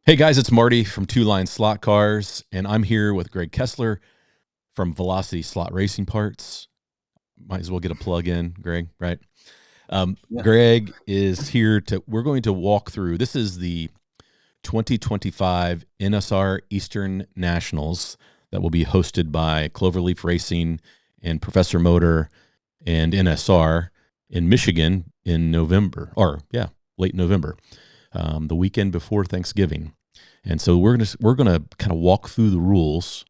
Hey guys, it's Marty from Two Line Slot Cars, and I'm here with Greg Kessler from Velocity Slot Racing Parts. Might as well get a plug in, Greg, right? Yeah. Greg is here we're going to walk through, this is the 2025 NSR Eastern Nationals that will be hosted by Cloverleaf Racing and Professor Motor and NSR in Michigan in November, late November, the weekend before Thanksgiving. And so we're gonna kind of walk through the rules.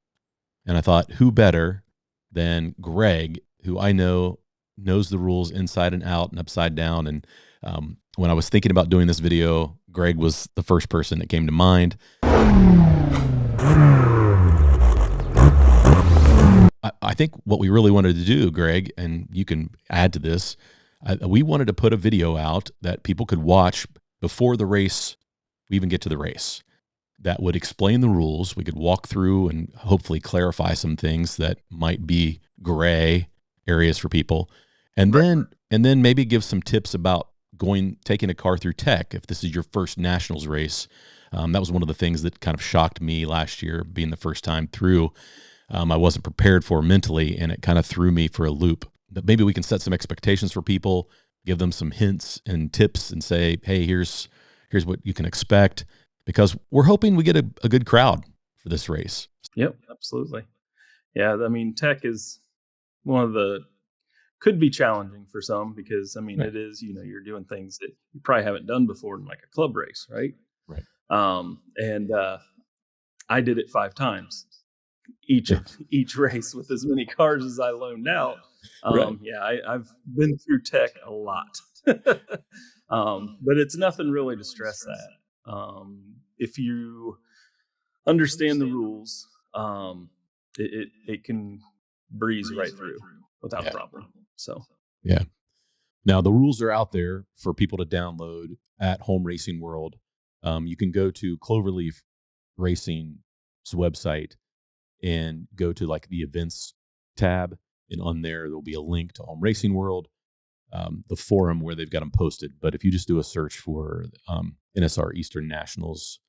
And I thought, who better than Greg, who I know knows the rules inside and out and upside down. And when I was thinking about doing this video, Greg was the first person that came to mind. I think what we really wanted to do, Greg, and you can add to this, we wanted to put a video out that people could watch before the race, we even get to the race, that would explain the rules. We could walk through and hopefully clarify some things that might be gray areas for people. And then maybe give some tips about taking a car through tech if this is your first nationals race. That was one of the things that kind of shocked me last year, being the first time through. I wasn't prepared for mentally, and it kind of threw me for a loop. But maybe we can set some expectations for people, give them some hints and tips, and say, hey, here's what you can expect, because we're hoping we get a good crowd for this race. Yep, absolutely. Yeah, I mean, tech is could be challenging for some because, I mean, Right. it is, you're doing things that you probably haven't done before in like a club race, right? Right. And I did it 5 times Yeah. each race with as many cars as I loaned out. Right. I've been through tech a lot. But it's nothing really to stress at. If you understand the rules, it can breeze right through without a Yeah. problem. So Yeah. Now the rules are out there for people to download at Home Racing World. You can go to Cloverleaf Racing's website and go to like the events tab, and on there'll be a link to Home Racing World, the forum where they've got them posted. But if you just do a search for NSR Eastern Nationals,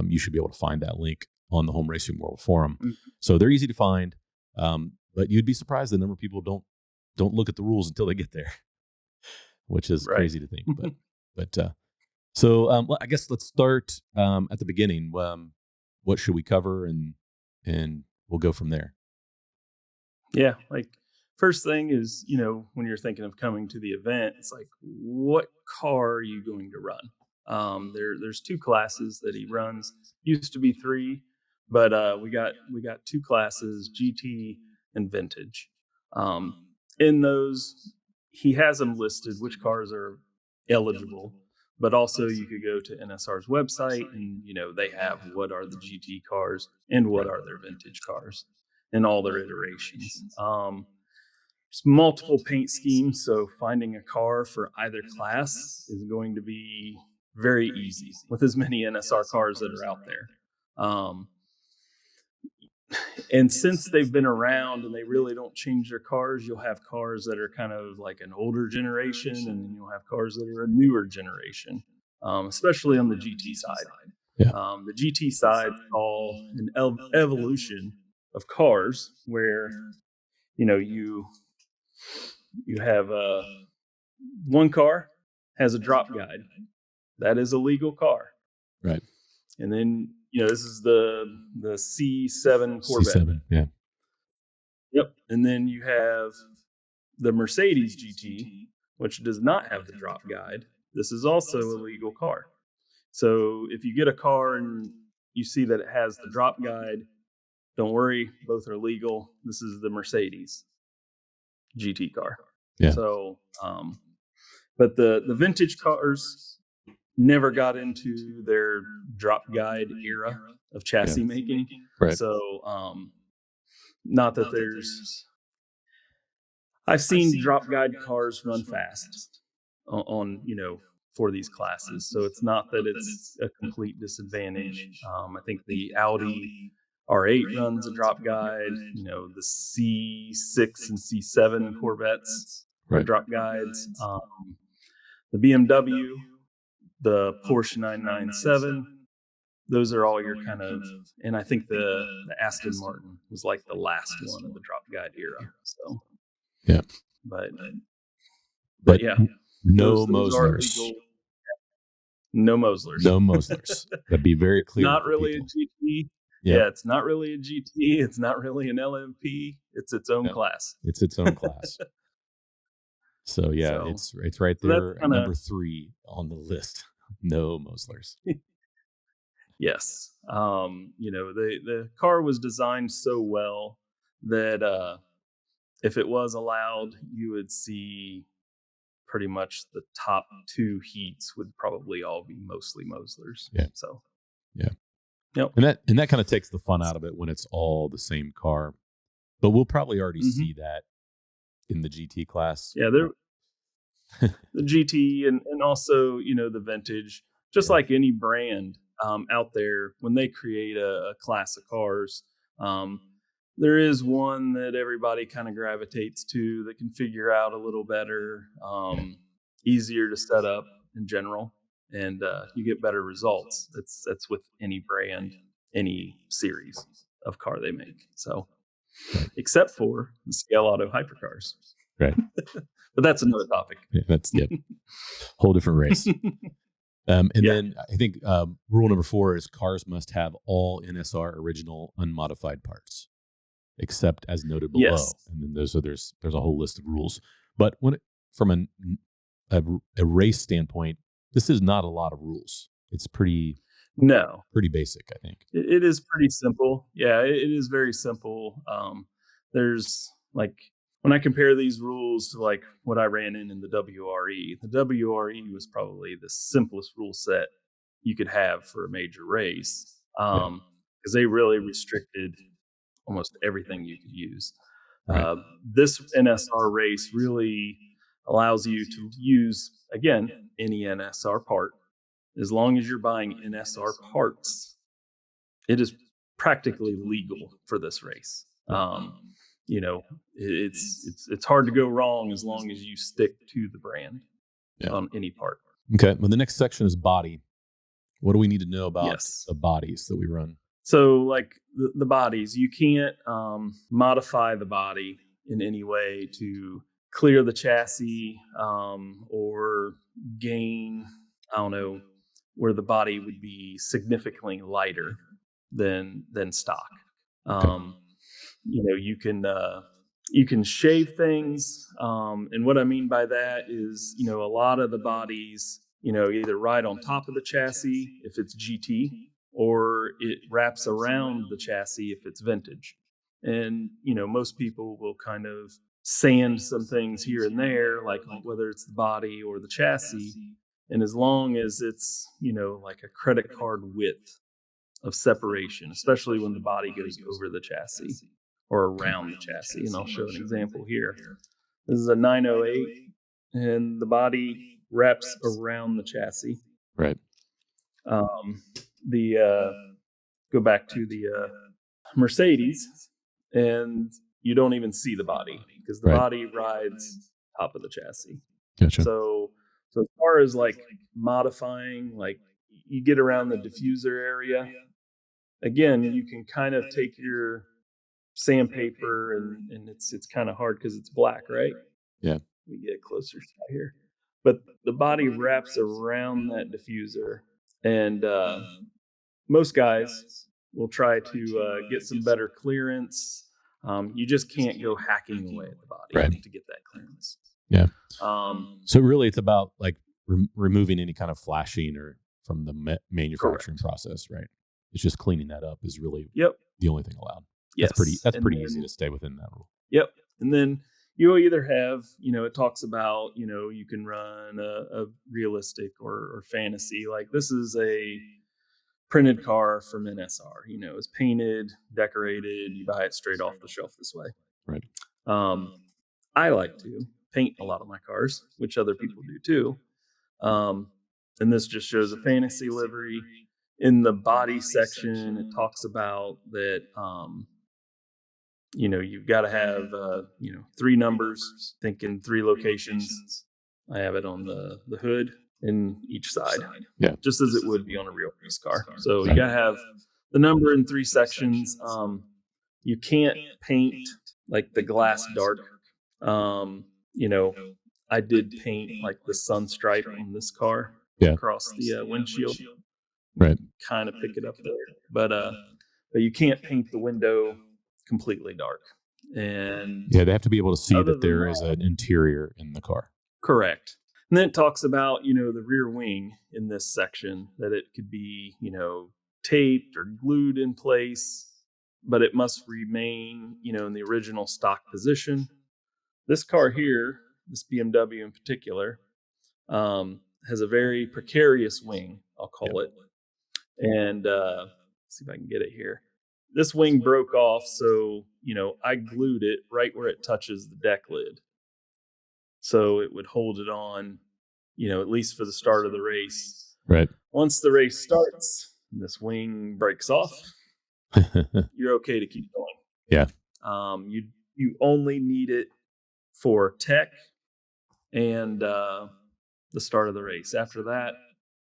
you should be able to find that link on the Home Racing World forum. So they're easy to find, but you'd be surprised the number of people don't look at the rules until they get there, which is right. crazy to think. But I guess let's start at the beginning. What should we cover, and we'll go from there. Yeah, like first thing is, when you're thinking of coming to the event, it's like, what car are you going to run? There's 2 classes that he runs. Used to be 3, but we got 2 classes, GT and vintage. In those, he has them listed which cars are eligible, but also you could go to NSR's website and they have what are the GT cars and what Right. are their vintage cars in all their iterations. There's multiple paint schemes, so finding a car for either class is going to be very easy with as many NSR cars that are out there. And since they've been around and they really don't change their cars, you'll have cars that are kind of like an older generation, and then you'll have cars that are a newer generation, especially on the GT side. Yeah. The GT side is all an evolution of cars where you have one car has a drop guide. That is a legal car. Right. And then this is the C7 Corvette. C7. Yeah. Yep. And then you have the Mercedes GT, which does not have the drop guide. This is also a legal car. So if you get a car and you see that it has the drop guide, don't worry, both are legal. This is the Mercedes GT car. Yeah. So, but the vintage cars never got into their drop guide era of chassis making. Right. So, not that I've seen drop guide cars run fast on for these classes. So it's not that it's a complete disadvantage. I think the Audi R8 runs a drop guide. The C6 and C7 Corvettes are Right. drop guides. The BMW, the Porsche 997, those are all your kind of, and I think the Aston Martin was like the last one of the drop guide era. So, Yeah. but But yeah, no those are Moslers. legal. No Moslers. No Moslers. That'd be very clear Not for really a people. GT. Yep. Yeah, it's not really a GT. It's not really an LMP. It's its own No, class. it's its own class. So yeah, So, it's right so that's there at kind of, number 3 on the list. No Moslers. yes. The car was designed so well that if it was allowed, you would see pretty much the top 2 heats would probably all be mostly Moslers. Yeah. So, Yeah. yep. And that kind of takes the fun out of it when it's all the same car. But we'll probably already Mm-hmm. see that in the GT class. Yeah, the GT and also the vintage, just Yeah. like any brand out there, when they create a class of cars, um, there is one that everybody kind of gravitates to that can figure out a little better, easier to set up in general, and you get better results. That's with any brand, any series of car they make. So, Right. except for the scale auto hypercars. Right. But that's another topic. Yeah, that's whole different race. And then I think rule number 4 is cars must have all NSR original unmodified parts, except as noted below. Yes. And then there's a whole list of rules. But from a race standpoint, this is not a lot of rules. It's pretty basic, I think. It is pretty simple. Yeah, it is very simple. There's like, when I compare these rules to like what I ran in the WRE was probably the simplest rule set you could have for a major race, because they really restricted almost everything you could use. Right. This NSR race really allows you to use, again, any NSR part. As long as you're buying NSR parts, it is practically legal for this race. It's hard to go wrong as long as you stick to the brand on any part. Okay. Well, the next section is body. What do we need to know about Yes. the bodies that we run? So, like the bodies, you can't modify the body in any way to clear the chassis or gain, I don't know, where the body would be significantly lighter than stock. You can shave things, and what I mean by that is, a lot of the bodies, either ride on top of the chassis if it's GT, or it wraps around the chassis if it's vintage. And most people will kind of sand some things here and there, like whether it's the body or the chassis, and as long as it's like a credit card width of separation, especially when the body goes over the chassis or around the chassis. And I'll show an example here. This is a 908, and the body wraps around the chassis. Right. Go back to the Mercedes, and you don't even see the body because the body rides top of the chassis. Gotcha. So as far as like modifying, like you get around the diffuser area, again, you can kind of take your sandpaper, and it's kind of hard because it's black, right? Yeah. We get a closer shot here, but the body wraps around that diffuser, and most guys will try to get some better clearance. You just can't go hacking away at the body to get that clearance. Yeah. So really, it's about like removing any kind of flashing or from the manufacturing process, right? It's just cleaning that up is really the only thing allowed. Yes. That's pretty easy to stay within that rule. Yep. And then you either have, it talks about, you can run a realistic or fantasy. Like this is a printed car from NSR, it's painted, decorated, you buy it straight off the shelf this way. Right. I like to paint a lot of my cars, which other people do too. And this just shows a fantasy livery. In the body section, it talks about that, you've got to have, 3 numbers, thinking 3 locations. I have it on the hood in each side. Yeah. Just as it would be on a real race car. So you got to have the number in 3 sections. You can't paint like the glass dark. You know, I did paint like the sun stripe on this car across the windshield. Right. Kind of pick it up there, but you can't paint the window completely dark. And Yeah, they have to be able to see other that than there is an interior in the car. correct. And then it talks about, the rear wing in this section, that it could be, taped or glued in place, but it must remain, in the original stock position. This car here, this BMW in particular, has a very precarious wing, I'll call it. And let's see if I can get it here. This wing broke off, so, I glued it right where it touches the deck lid. So it would hold it on, at least for the start of the race. Right. Once the race starts, and this wing breaks off, you're okay to keep going. Yeah. You only need it for tech and the start of the race. After that,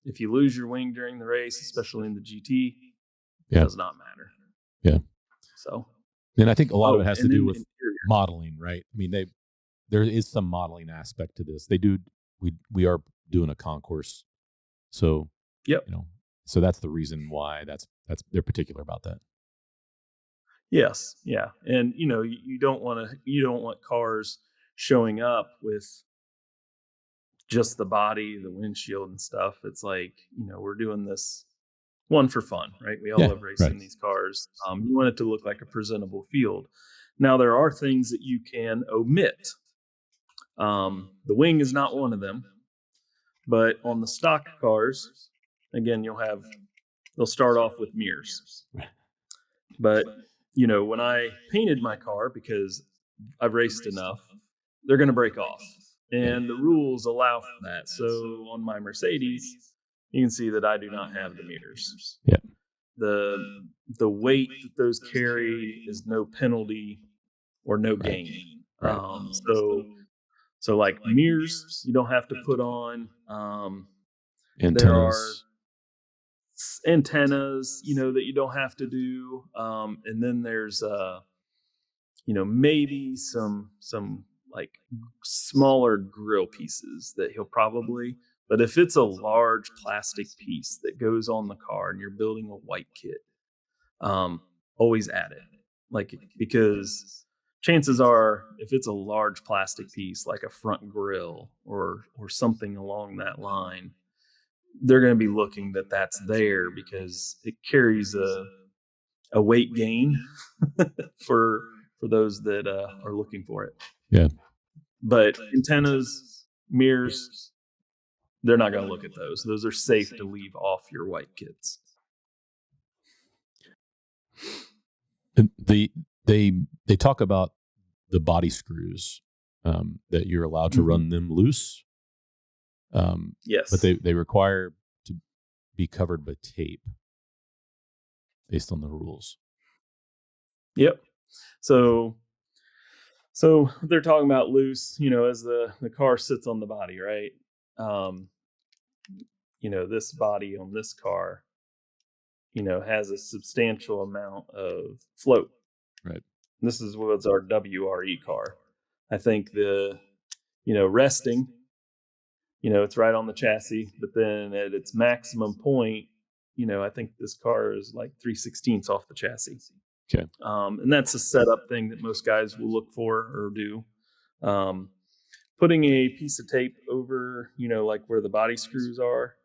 if you lose your wing during the race, especially in the GT, it does not matter. Yeah. So, and I think a lot of it has to do with interior modeling, right? I mean, there is some modeling aspect to this. They do. We are doing a concourse, so so that's the reason why that's they're particular about that. Yes, yeah, and you don't want cars showing up with just the body, the windshield, and stuff. It's like we're doing this one for fun, right? We all love racing these cars. You want it to look like a presentable field. Now there are things that you can omit. The wing is not one of them, but on the stock cars, again, they'll start off with mirrors. But when I painted my car, because I've raced enough, they're going to break off, and the rules allow for that. So on my Mercedes, you can see that I do not have the mirrors. Yeah. The weight that those carry is no penalty or no gain. Right. So like mirrors, you don't have to put on. Antennas. There are antennas, that you don't have to do. And then there's, maybe some like smaller grill pieces that he'll probably. But if it's a large plastic piece that goes on the car and you're building a white kit, always add it. Because chances are, if it's a large plastic piece like a front grill or something along that line, they're going to be looking that's there because it carries a weight gain for those that are looking for it. Yeah. But antennas, mirrors, they're not going to look at those. Those are safe to leave off your white kits. They talk about the body screws, that you're allowed to run them loose. Yes, but they require to be covered by tape based on the rules. Yep. So they're talking about loose, as the car sits on the body, right? This body on this car, has a substantial amount of float. Right. This is what's our WRE car. I think the, resting, it's right on the chassis, but then at its maximum point, I think this car is like 3/16 off the chassis. Okay. And that's a setup thing that most guys will look for or do. Putting a piece of tape over, like where the body screws are,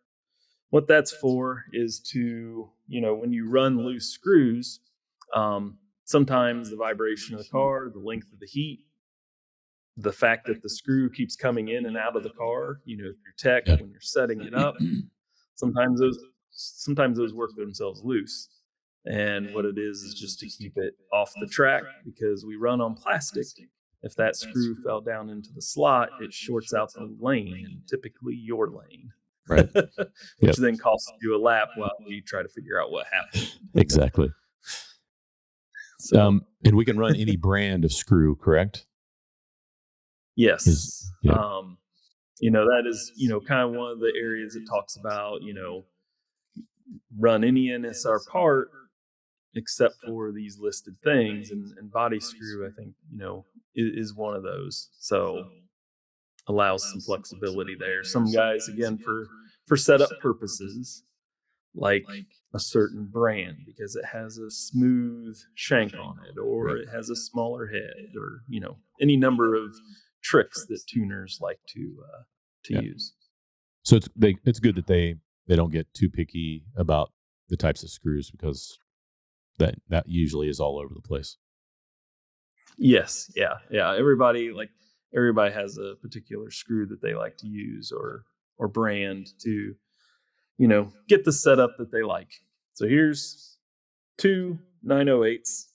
what that's for is to, when you run loose screws, sometimes the vibration of the car, the length of the heat, the fact that the screw keeps coming in and out of the car, through tech when you're setting it up, sometimes those work themselves loose. And what it is just to keep it off the track, because we run on plastic. If that screw fell down into the slot, it shorts out the lane, and typically your lane, right? Which then costs you a lap while you try to figure out what happened. Exactly. And we can run any brand of screw, correct? Yes. That is, kind of one of the areas it talks about, run any NSR part except for these listed things. And body screw, I think, is one of those. So allows some flexibility there. Some guys, again, for setup purposes, like a certain brand because it has a smooth shank on it, or Right. it has a smaller head, or any number of tricks that tuners like to Yeah. use. So it's good that they don't get too picky about the types of screws, because that usually is all over the place. Yes, yeah. Everybody has a particular screw that they like to use, or brand to get the setup that they like. So here's two 908s.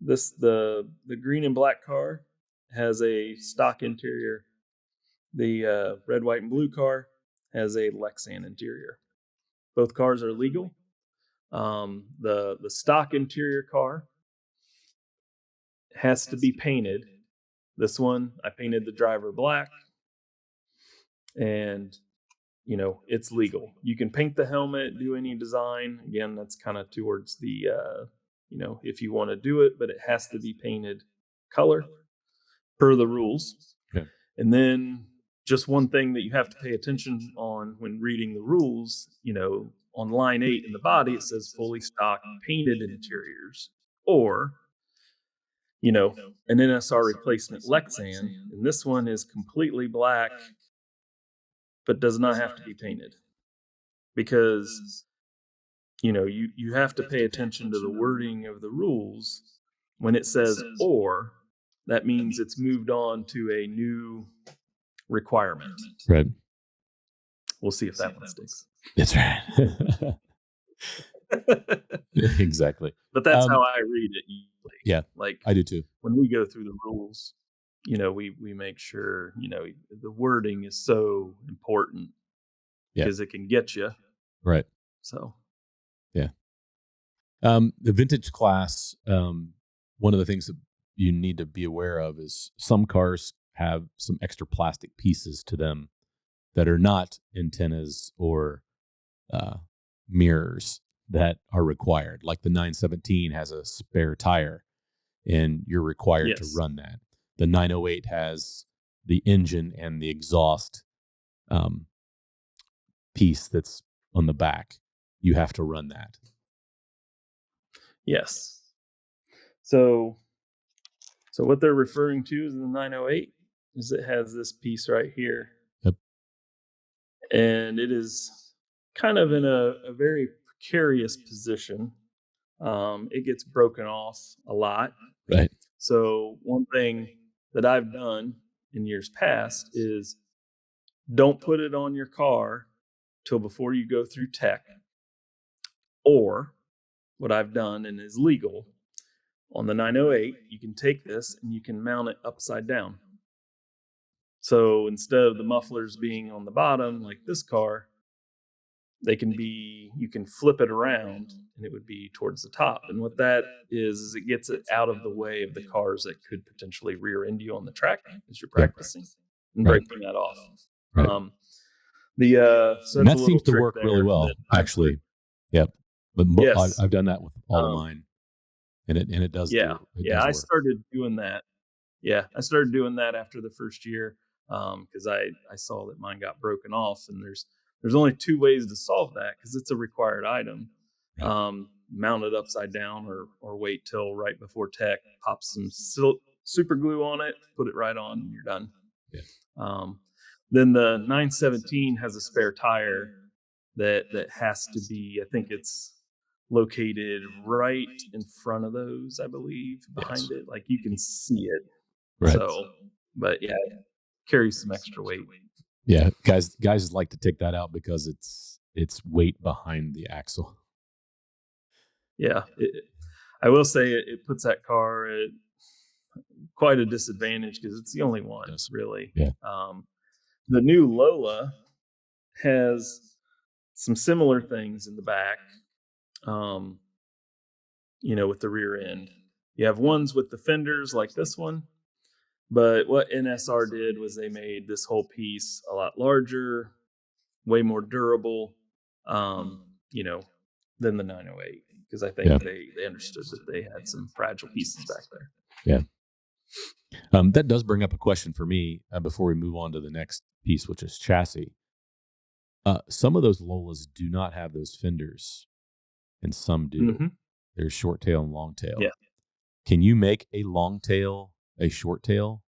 The green and black car has a stock interior. The red, white, and blue car has a Lexan interior. Both cars are legal. The stock interior car has to be painted. This one, I painted the driver black, and it's legal. You can paint the helmet, do any design. Again, that's kind of towards the if you want to do it, but it has to be painted color per the rules. Yeah. And then just one thing that you have to pay attention on when reading the rules, on line 8 in the body, it says fully stock painted interiors, or, an NSR replacement Lexan. And this one is completely black, but does not have to be painted, because, you have to pay attention to the wording of the rules. When it says or, that means it's moved on to a new requirement. Right. We'll see if that one sticks. That's right. Exactly. But that's how I read it usually. Yeah, Like, I do too. when we go through the rules, we make sure, the wording is so important, Yeah. because it can get you. Right. So, Yeah. The vintage class, one of the things that you need to be aware of is some cars have some extra plastic pieces to them that are not antennas or mirrors that are required. Like the 917 has a spare tire, and you're required to yes. run that. The 908 has the engine and the exhaust piece that's on the back. You have to run that. Yes. So what they're referring to is the 908 is it has this piece right here. Yep. And it is kind of in a very precarious position. It gets broken off a lot. Right. So one thing that I've done in years past is don't put it on your car till before you go through tech. Or what I've done, and is legal, on the 908, you can take this and you can mount it upside down. So instead of the mufflers being on the bottom like this car, you can flip it around and it would be towards the top. And what that is it gets it out of the way of the cars that could potentially rear end you on the track as you're practicing, and breaking that off. Right. So and that seems to work really well, actually. Yep. But yes. I've done that with all of mine, and it does. Yeah. I work. started doing that. Yeah, I started doing that after the first year, because I saw that mine got broken off, and there's only two ways to solve that, because it's a required item. Right. Mount it upside down, or wait till right before tech, pop some super glue on it, put it right on, and you're done. Yeah. Then the 917 has a spare tire that has to be, I think it's located right in front of those, I believe, behind it. Like, you can see it. Right. So, but yeah, it carries some extra weight. Yeah, guys like to take that out because it's weight behind the axle. Yeah, I will say it puts that car at quite a disadvantage, because it's the only one, really. Yeah. The new Lola has some similar things in the back, with the rear end. You have ones with the fenders like this one, But what NSR did was they made this whole piece a lot larger, way more durable, um, you know, than the 908, because I think Yeah. they understood that they had some fragile pieces back there. Yeah. That does bring up a question for me before we move on to the next piece, which is chassis. Some of those Lolas do not have those fenders, and some do. Mm-hmm. There's short tail and long tail. Yeah. Can you make a long tail a short tail?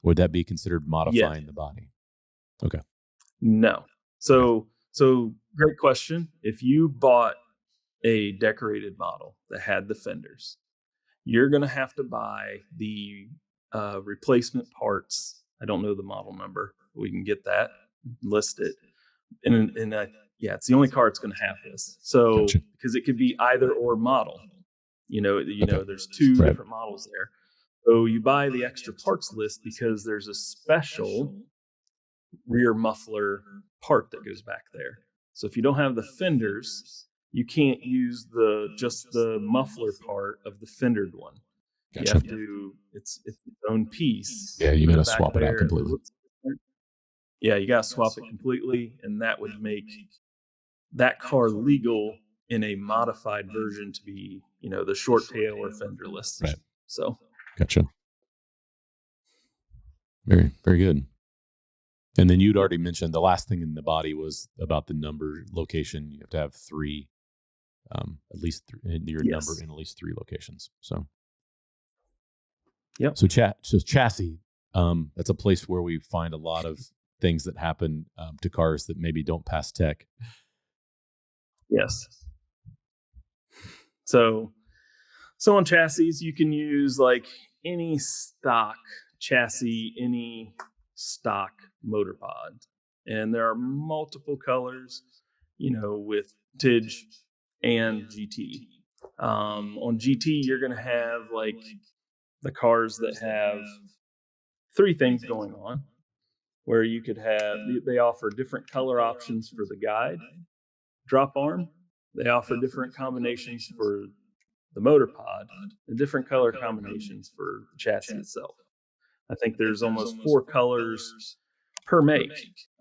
Would that be considered modifying the body? Okay. No. So great question. If you bought a decorated model that had the fenders, you're going to have to buy the replacement parts. I don't know the model number. We can get that, list it. And yeah, it's the only car that's going to have this. So, Gotcha. because it could be either or model, Okay. there's two Right. different models there. So you buy the extra parts list because there's a special rear muffler part that goes back there. So if you don't have the fenders, you can't use just the muffler part of the fendered one. Gotcha. You have to. It's its own piece. Yeah, you Put got it to back swap it out there. completely. Yeah, you got to swap it completely, and that would make that car legal in a modified version to be, the short tail or fenderless. Right. So, Gotcha. Very, very good. And then you'd already mentioned the last thing in the body was about the number location. You have to have three, at least your Yes. number in at least three locations. So, yep. So chassis, that's a place where we find a lot of things that happen to cars that maybe don't pass tech. Yes. So on chassis, you can use like any stock chassis, any stock motor pod. And there are multiple colors, with vintage and GT. On GT, you're going to have like the cars that have three things going on, where you could have, they offer different color options for the guide, drop arm. They offer different combinations for the motor pod and different color combinations for the chassis itself. I think there's almost 4 colors per make,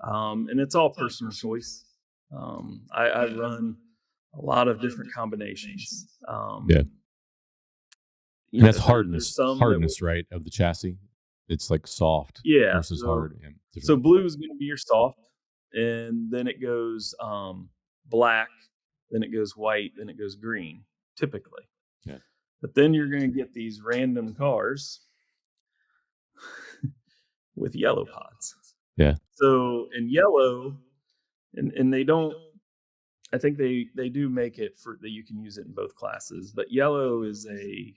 and it's all personal choice. I run a lot of different combinations. Yeah. And that's hardness, right, of the chassis. It's like soft versus hard. So blue is going to be your soft, and then it goes black, then it goes white, then it goes green, typically. Yeah. But then you're going to get these random cars with yellow pods. Yeah. So in yellow, and they don't, I think they do make it for that you can use it in both classes, but yellow is a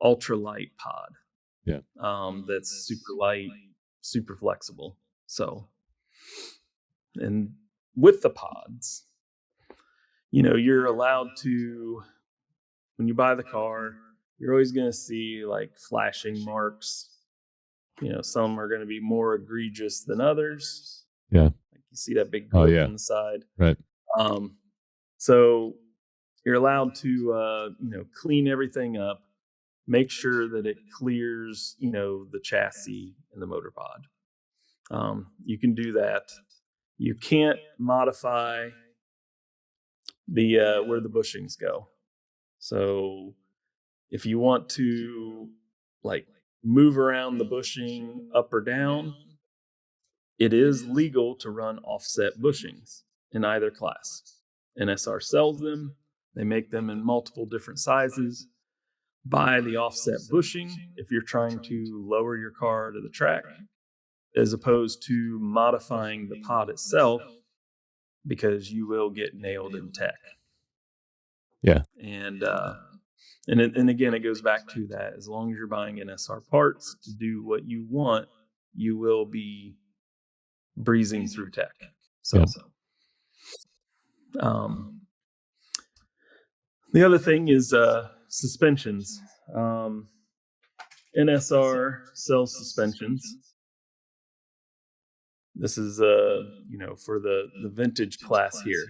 ultralight pod. Yeah. That's super light, super flexible. So, and with the pods, you're allowed to, when you buy the car, you're always going to see like flashing marks. Some are going to be more egregious than others. Yeah. Like you see that big glip on the side. Right. So you're allowed to, clean everything up, make sure that it clears, the chassis and the motor pod. You can do that. You can't modify the where the bushings go. So if you want to like move around the bushing up or down, it is legal to run offset bushings in either class. NSR sells them. They make them in multiple different sizes. Buy the offset bushing if you're trying to lower your car to the track, as opposed to modifying the pod itself, because you will get nailed in tech. Yeah. And again, it goes back to that. As long as you're buying NSR parts to do what you want, you will be breezing through tech. So, the other thing is suspensions. NSR sells suspensions. This is for the vintage class here.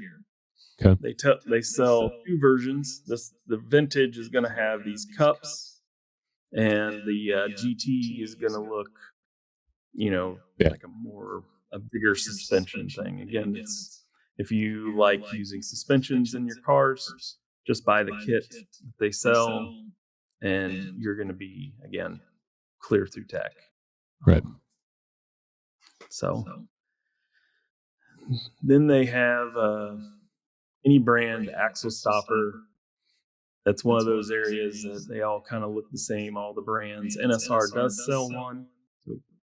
Okay. They sell 2 versions. The vintage is going to have these cups, and the GT is going to look, Yeah. like a bigger suspension thing. Again, it's if you like using suspensions in your cars, just buy the kit that they sell, and you're going to be again clear through tech. Right. So then they have any brand axle stopper. That's one of those areas that they all kind of look the same, all the brands. NSR does sell one.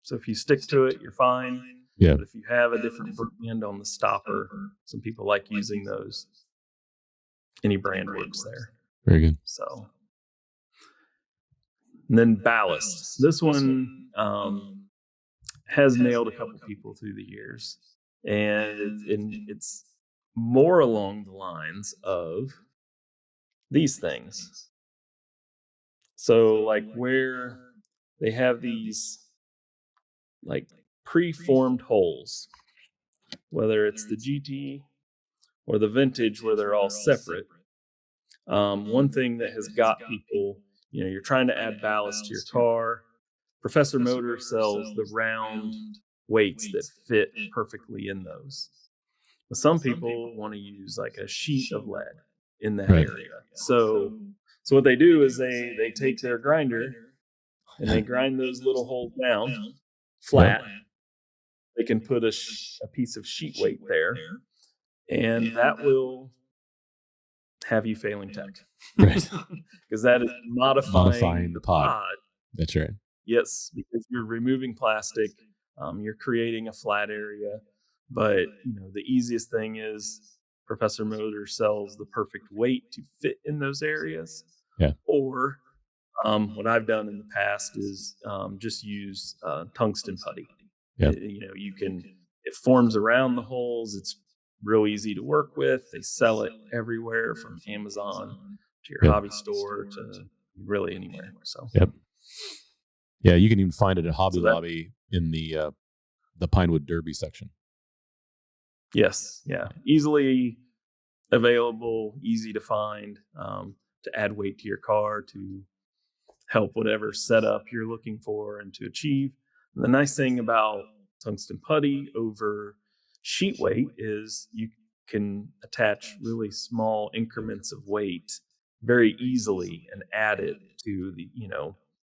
So if you stick to it, you're fine. Yeah. But if you have a different brand on the stopper, some people like using those. Any brand works there. Very good. So, and then ballast. This one has nailed a couple people through the years, and it's more along the lines of these things. So, like where they have these like pre-formed holes, whether it's the GT or the vintage where they're all separate. One thing that has got people, you're trying to add ballast to your car. Professor Motor sells the round weights that fit perfectly in those. But some people want to use like a sheet of lead in that area. So what they do is they take their grinder and they grind those little holes down flat. They can put a piece of sheet weight there, and that will have you failing tech. Right. Because that is modifying the pod. That's right. Yes, because you're removing plastic, you're creating a flat area. But the easiest thing is Professor Motor sells the perfect weight to fit in those areas. Yeah. Or what I've done in the past is just use tungsten putty. Yeah. It forms around the holes. It's real easy to work with. They sell it everywhere from Amazon to your hobby store to really anywhere. So yeah, you can even find it at Hobby Lobby in the Pinewood Derby section. Yes, yeah, easily available, easy to find, to add weight to your car to help whatever setup you're looking for and to achieve. And the nice thing about tungsten putty over sheet weight is you can attach really small increments of weight very easily and add it to the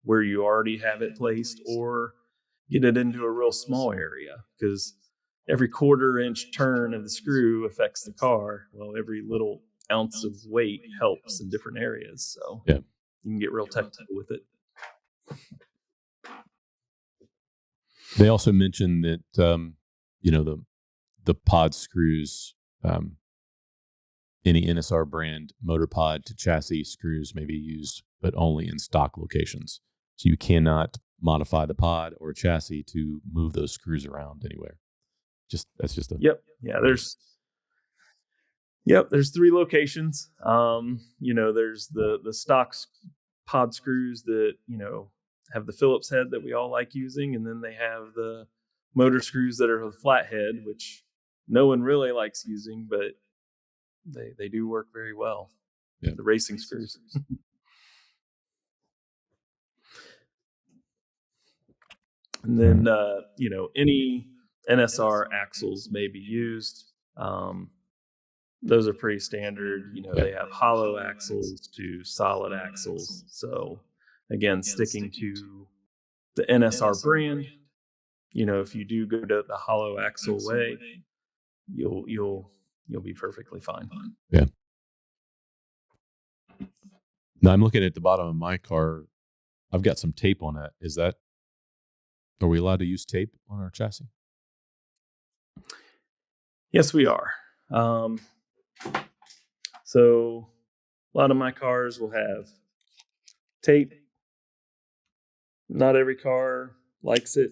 where you already have it placed, or get it into a real small area, because every quarter-inch turn of the screw affects the car. Well, every little ounce of weight helps in different areas, so you can get real technical with it. They also mentioned that the pod screws, any NSR brand motor pod to chassis screws may be used, but only in stock locations. So you cannot modify the pod or chassis to move those screws around anywhere. That's just a there's 3 locations. There's the stock pod screws that have the Phillips head that we all like using, and then they have the motor screws that are a flat head, which no one really likes using, but they do work very well. Yeah. The racing screws. And then any NSR axles may be used. Those are pretty standard. They have hollow axles to solid axles. So again, sticking to the NSR brand, if you do go to the hollow axle way, you'll be perfectly fine. Yeah. Now I'm looking at the bottom of my car. I've got some tape on it. Are we allowed to use tape on our chassis? Yes, we are. So a lot of my cars will have tape. Not every car likes it.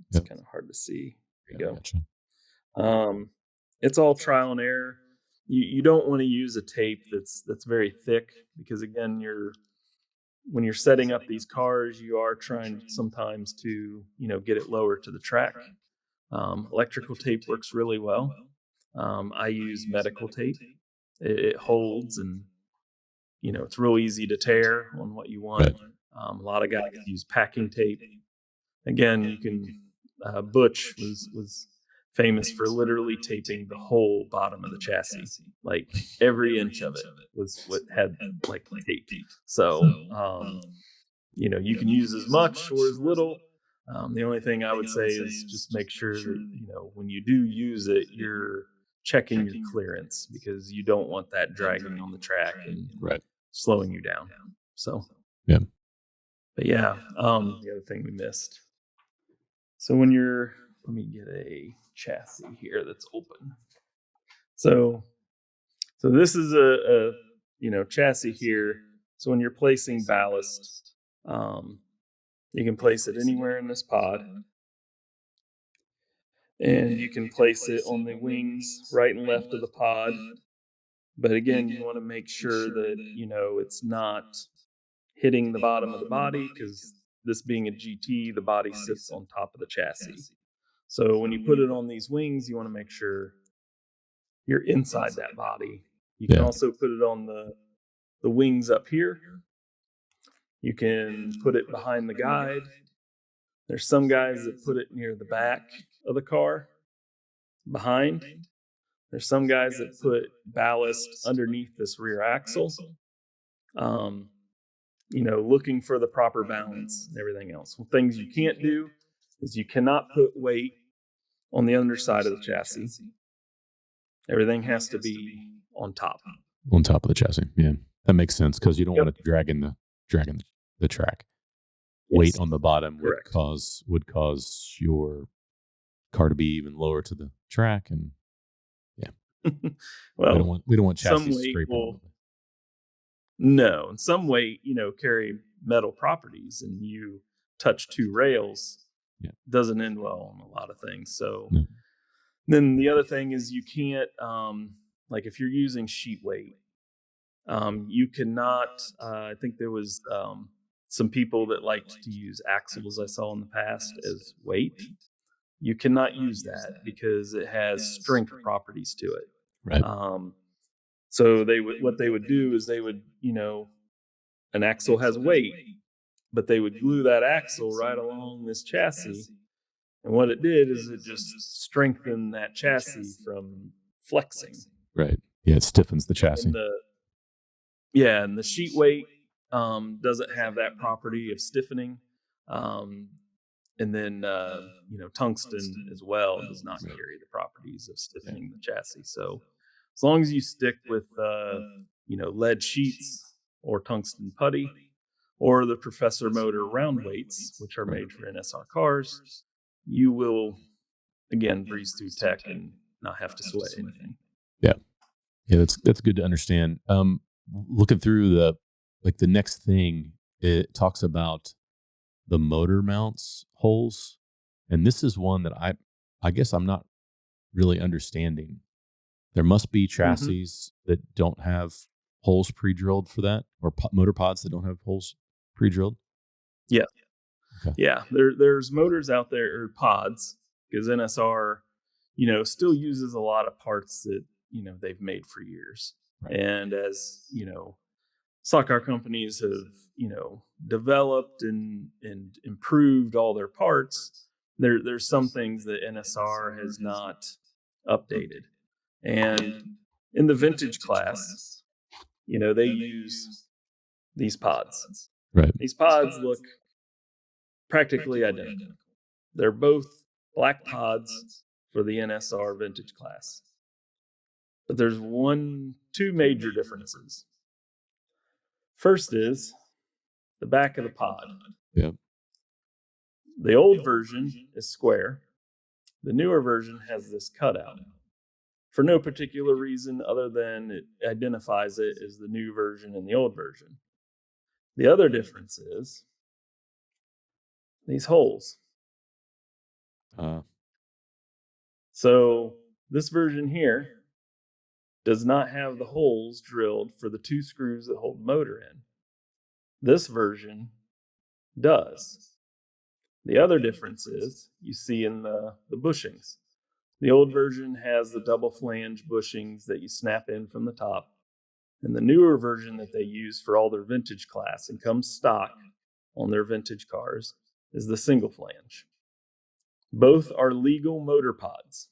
It's kind of hard to see. There you go. Gotcha. It's all trial and error. You don't want to use a tape that's very thick, because again, when you're setting up these cars, you are trying sometimes to get it lower to the track. Electrical tape works really well. I use medical tape. It holds, and it's real easy to tear on what you want. A lot of guys use packing tape. Again, you can. Butch was famous for literally taping the whole bottom of the chassis, like every inch of it was what had like taped. So you can use as much or as little. The only thing I would say is just make sure that when you do use it, you're checking your clearance, because you don't want that dragging on the track and Right. slowing you down. So, Yeah. but yeah, the other thing we missed. So when you're, let me get a chassis here that's open. So this is a chassis here. So when you're placing ballast, you can place it anywhere in this pod, and you can place it on the wings right and left of the pod. But again, you want to make sure that it's not hitting the bottom of the body, because this being a GT, the body sits on top of the chassis. So when you put it on these wings, you want to make sure you're inside that body. You can also put it on the wings up here. You can put it behind the guide. There's some guys that put it near the back of the car, behind. There's some guys that put ballast underneath this rear axle, looking for the proper balance and everything else. Well, things you can't do is you cannot put weight on the underside of the chassis. Everything has to be on top. On top of the chassis. Yeah. That makes sense, because you don't want it dragging the track. Yes. Weight on the bottom Correct. would cause your car to be even lower to the track, and Well, we don't want some chassis weight scraping. will, no, and some weight, carry metal properties, and you touch two rails, doesn't end well on a lot of things. So then the other thing is you can't, like if you're using sheet weight, you cannot, I think there was some people that liked to use axles I saw in the past as weight. You cannot use that because it has strength properties to it. Right. So what they would do is they would, an axle has weight, but they would glue that axle right along this chassis. And what it did is it just strengthened that chassis from flexing. Right. Yeah, it stiffens the chassis. And the sheet weight doesn't have that property of stiffening. And then, tungsten as well does not carry the properties of stiffening the chassis. So as long as you stick with, lead sheets or tungsten putty or the Professor Motor round weights, which are made for NSR cars, you will, again, breeze through tech and not have to sweat anything. Yeah. Yeah, that's good to understand. Looking through the next thing, it talks about the motor mounts holes, and this is one that I guess I'm not really understanding. There must be chassis that don't have holes pre-drilled for that, or motor pods that don't have holes pre-drilled. Yeah. Okay. Yeah, there's motors out there, or pods, because NSR, still uses a lot of parts that they've made for years. Right. And as stock car companies have developed and improved all their parts, there's some things that NSR has not updated. And in the vintage class, they use these pods. Right. These pods look practically identical. They're both black pods for the NSR vintage class. But there's two major differences. First is the back of the pod. Yep. The old version is square. The newer version has this cutout for no particular reason other than it identifies it as the new version and the old version. The other difference is these holes. So this version here does not have the holes drilled for the two screws that hold the motor in. This version does. The other difference is you see in the bushings. The old version has the double flange bushings that you snap in from the top. And the newer version that they use for all their vintage class and comes stock on their vintage cars is the single flange. Both are legal motor pods.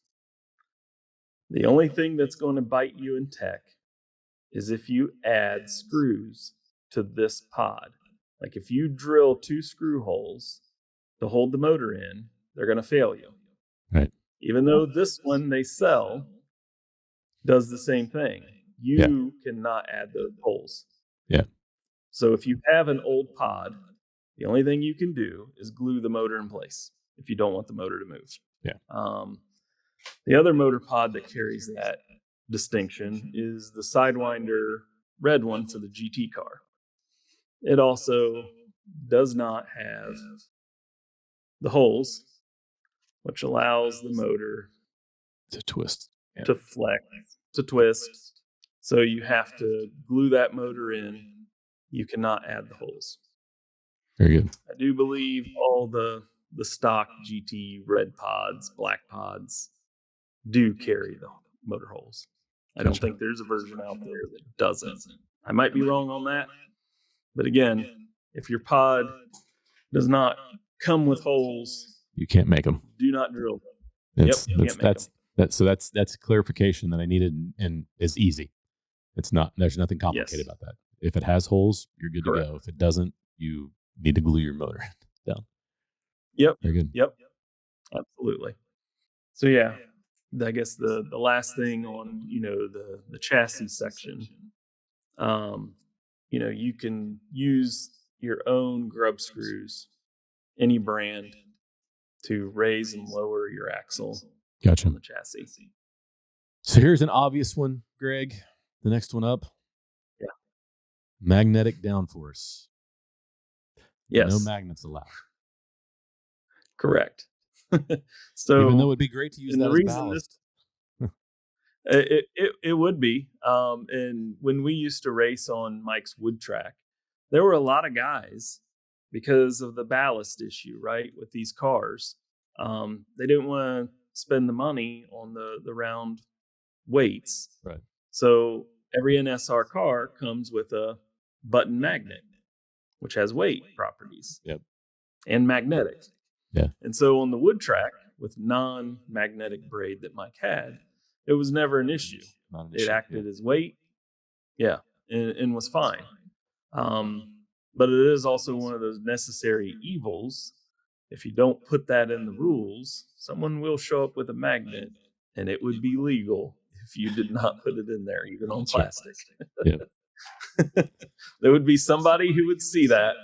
The only thing that's going to bite you in tech is if you add screws to this pod. Like if you drill 2 screw holes to hold the motor in, they're going to fail you. Right. Even though this one they sell does the same thing, you cannot add those holes. Yeah. So if you have an old pod, the only thing you can do is glue the motor in place if you don't want the motor to move. Yeah. The other motor pod that carries that distinction is the Sidewinder red one for the GT car. It also does not have the holes, which allows the motor To twist. Yeah. to flex, to twist. So you have to glue that motor in. You cannot add the holes. Very good. I do believe all the stock GT red pods, black pods, do carry the motor holes. I don't think there's a version out there that doesn't. I might be wrong on that. But again, if your pod does not come with holes, you can't make them. Do not drill them. That's clarification that I needed, and is easy. It's not. There's nothing complicated about that. If it has holes, you're good to go. If it doesn't, you need to glue your motor down. Yep. Very good. Yep. Absolutely. So yeah, I guess the last thing on the chassis section, you can use your own grub screws, any brand, to raise and lower your axle. Gotcha. On the chassis. So here's an obvious one, Greg. The next one up. Yeah. Magnetic downforce. Yes. No magnets allowed. Correct. So even though it'd be great to use that as ballast. It would be. And when we used to race on Mike's wood track, there were a lot of guys, because of the ballast issue, right, with these cars. They didn't want to spend the money on the round weights. Right. So every NSR car comes with a button magnet, which has weight properties. Yep. And magnetic. Yeah. And so on the wood track with non-magnetic braid that Mike had, it was never an issue. It acted as weight. Yeah. And was fine. But it is also one of those necessary evils. If you don't put that in the rules, someone will show up with a magnet, and it would be legal if you did not put it in there, even on plastic. Yeah. There would be somebody who would see that,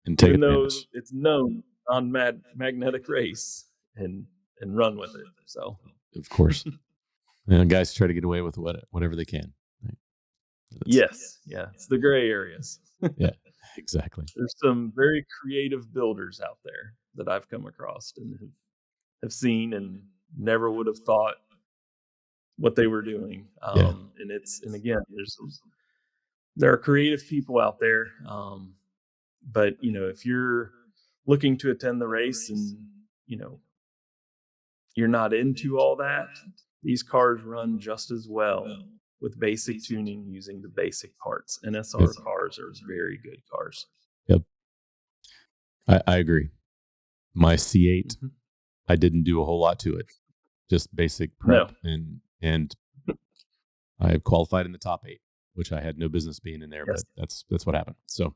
and take even advantage. though it's known on magnetic race, and run with it. So, of course, and guys try to get away with whatever they can. Right? Yes, yeah, it's the gray areas. Yeah, exactly. There's some very creative builders out there that I've come across and have seen, and never would have thought what they were doing. And again, there are creative people out there. But if you're looking to attend the race and you're not into all that, these cars run just as well with basic tuning using the basic parts. NSR cars are very good cars. Yep. I agree. My C8, I didn't do a whole lot to it. Just basic prep, and I qualified in the top 8, which I had no business being in there, but that's what happened. So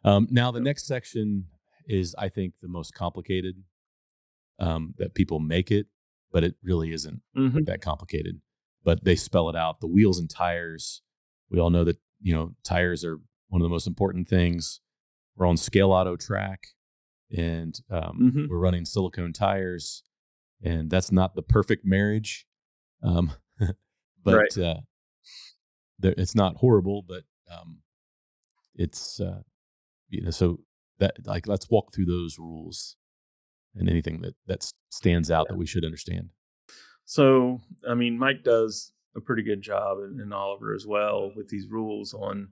now the next section is, I think, the most complicated, that people make it, but it really isn't that complicated. But they spell it out. The wheels and tires. We all know that tires are one of the most important things. We're on Scale Auto track, and we're running silicone tires, and that's not the perfect marriage. But it's not horrible, but it's so that, like, let's walk through those rules and anything that stands out that we should understand. So, I mean, Mike does a pretty good job, and Oliver as well, with these rules on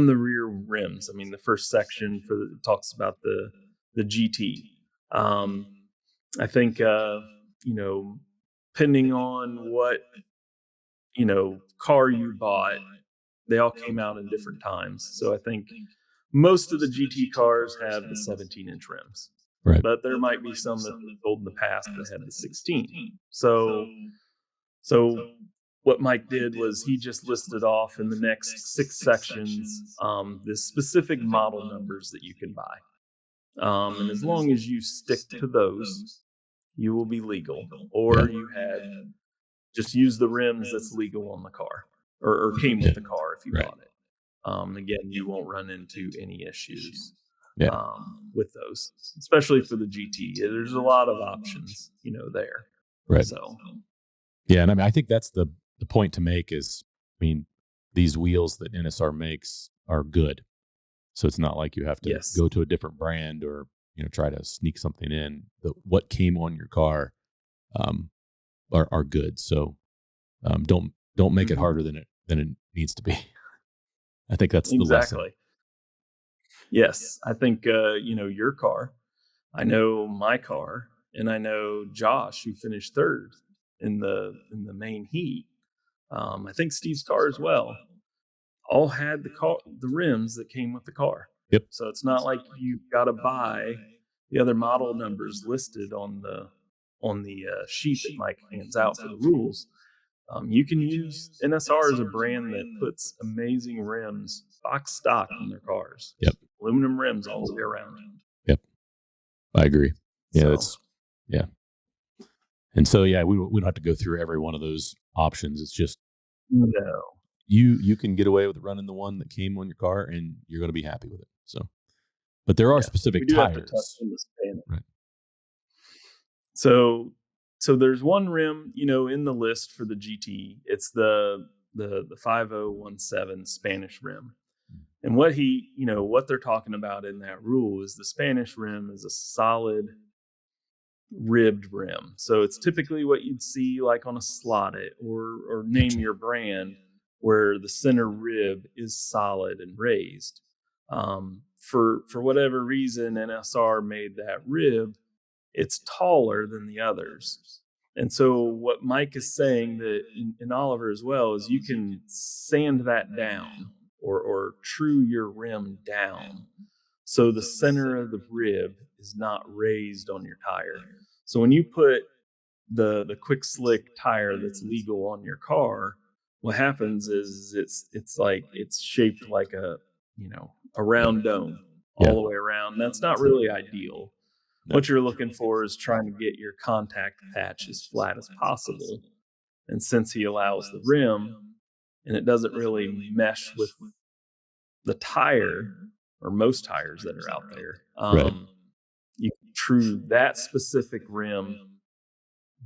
the rear rims. I mean, the first section talks about the GT. I think depending on what car you bought, they all came out in different times. So I think most of the GT cars have the 17-inch rims, Right. but there might be some that sold in the past that had the 16. So what Mike did was he just listed off in the next 6 sections the specific model numbers that you can buy. And as long as you stick to those, you will be legal. Or you had just use the rims that's legal on the car, or came with the car if you bought it. Again, you won't run into any issues with those, especially for the GT. There's a lot of options, there. Right. So, yeah, and I mean, I think that's the point to make is, I mean, these wheels that NSR makes are good, so it's not like you have to go to a different brand or try to sneak something in. What came on your car are good. So don't make it harder than it needs to be. I think that's the lesson. Yes, I think your car. I know my car, and I know Josh, who finished third in the main heat. I think Steve's car as well. All had the rims that came with the car. Yep. So it's not like you've got to buy the other model numbers listed on the sheet that Mike hands out for the rules. You can use NSR as a brand that puts amazing rims, box stock, on their cars. Yep. Aluminum rims all the way around. Yep. I agree. Yeah, yeah. And so, yeah, we don't have to go through every one of those options. It's just you can get away with running the one that came on your car, and you're going to be happy with it. So, but there are specific tires. Right. So there's one rim, in the list for the GT. It's the 5017 Spanish rim. And what what they're talking about in that rule is the Spanish rim is a solid ribbed rim. So it's typically what you'd see like on a Slot It or name your brand, where the center rib is solid and raised. For whatever reason, NSR made that rib, it's taller than the others. And so what Mike is saying that in Oliver as well is you can sand that down or true your rim down, so the center of the rib is not raised on your tire. So when you put the quick slick tire that's legal on your car, what happens is it's shaped like a round dome all the way around. That's not really ideal. What you're looking for is trying to get your contact patch as flat as possible. And since he allows the rim, and it doesn't really mesh with the tire, or most tires that are out there, you can true that specific rim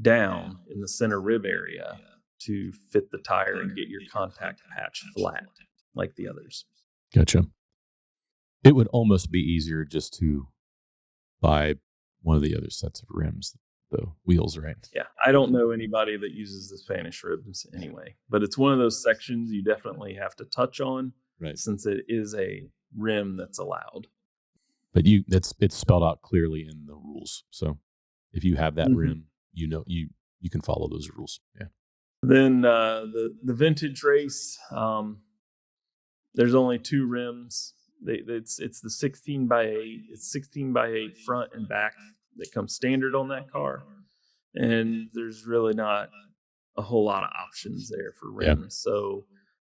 down in the center rib area to fit the tire and get your contact patch flat like the others. Gotcha. It would almost be easier just to buy one of the other sets of rims, the wheels, right? Yeah, I don't know anybody that uses the Spanish rims anyway, but it's one of those sections you definitely have to touch on, since it is a rim that's allowed. But it's spelled out clearly in the rules. So if you have that rim, you can follow those rules. Yeah. Then the vintage race, there's only two rims. It's the 16 by 8. It's 16 by 8 front and back that comes standard on that car, and there's really not a whole lot of options there for rims. So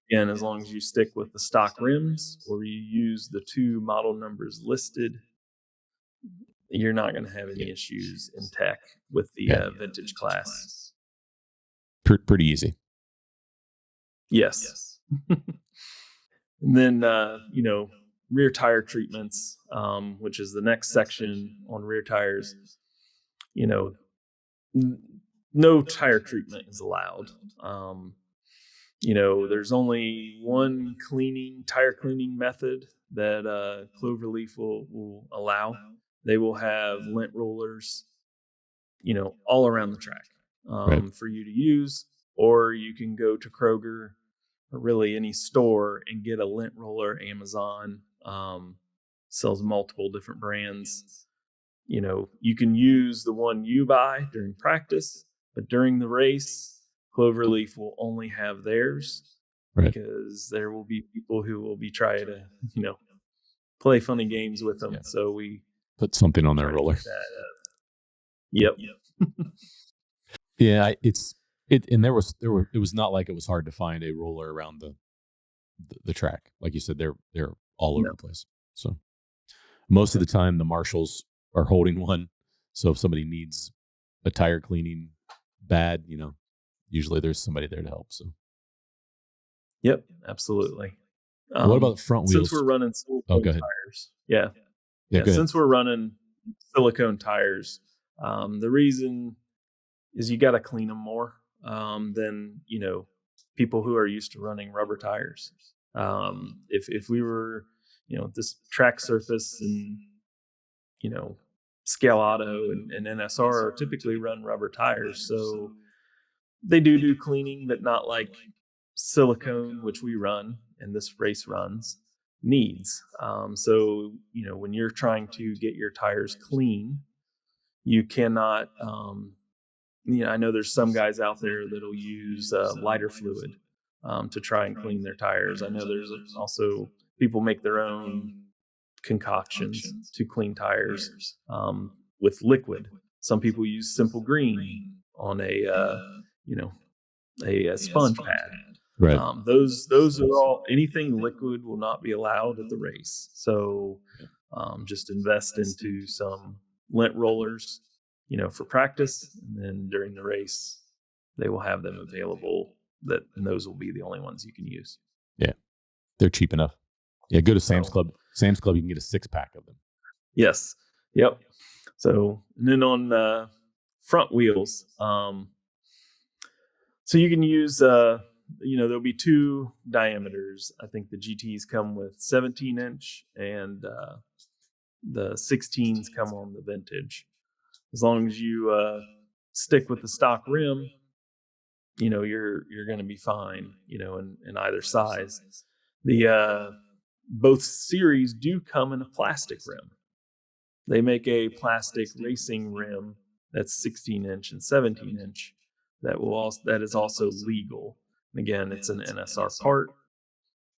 again, as long as you stick with the stock rims or you use the two model numbers listed, you're not going to have any issues in tech with the vintage class. Pretty easy. Yes. And then rear tire treatments, which is the next section on rear tires. No tire treatment is allowed. There's only one tire cleaning method that Cloverleaf will allow. They will have lint rollers, all around the track for you to use, or you can go to Kroger or really any store and get a lint roller. Amazon sells multiple different brands. You can use the one you buy during practice, but during the race, Cloverleaf will only have theirs because there will be people who will be trying to, play funny games with them. Yeah. So we Put something on their try to roller. keep that. Yep. Yeah, and there was it was not like it was hard to find a roller around the track. Like you said, they're all over No. the place. So most of the time, the marshals are holding one. So if somebody needs a tire cleaning bad, usually there's somebody there to help. So Yep. Absolutely. what about the front Since we're wheels? running Oh, silicone go ahead. tires, yeah, Yeah, go ahead. Since we're running silicone tires, the reason is you got to clean them more than people who are used to running rubber tires. If we were this track surface and you know Scale Auto and NSR typically run rubber tires, so they do cleaning, but not like silicone, which we run and this race runs, needs. So when you're trying to get your tires clean, you cannot. I know there's some guys out there that'll use lighter fluid to try and clean their tires. I know there's also people make their own concoctions to clean tires with liquid. Some people use simple green on you know a sponge pad. Right. Those are all, anything liquid will not be allowed at the race. So just invest into some lint rollers, for practice, and then during the race, they will have them available. And those will be the only ones you can use. Yeah, they're cheap enough. Yeah, go to Sam's So, Club. Sam's Club, you can get a 6-pack of them. yes. Yep. So, and then on front wheels, so you can use, there'll be two diameters. I think the GTs come with 17-inch, and the 16s come on the vintage. As long as you stick with the stock rim, you're going to be fine. In either size. The both series do come in a plastic rim. They make a plastic racing rim that's 16-inch and 17-inch that is also legal. And again, it's an NSR part.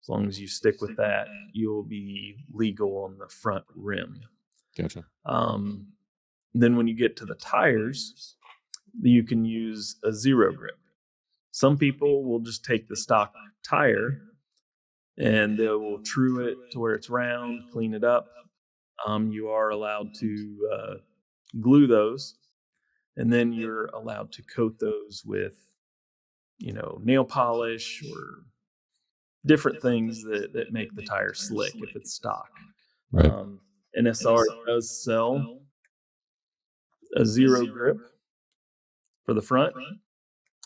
As long as you stick with that, you'll be legal on the front rim. Gotcha. Then when you get to the tires, you can use a zero grip. Some people will just take the stock tire and they will true it to where it's round, clean it up. You are allowed to glue those, and then you're allowed to coat those with, nail polish or different things that make the tire slick if it's stock. Right. NSR does sell a zero grip for the front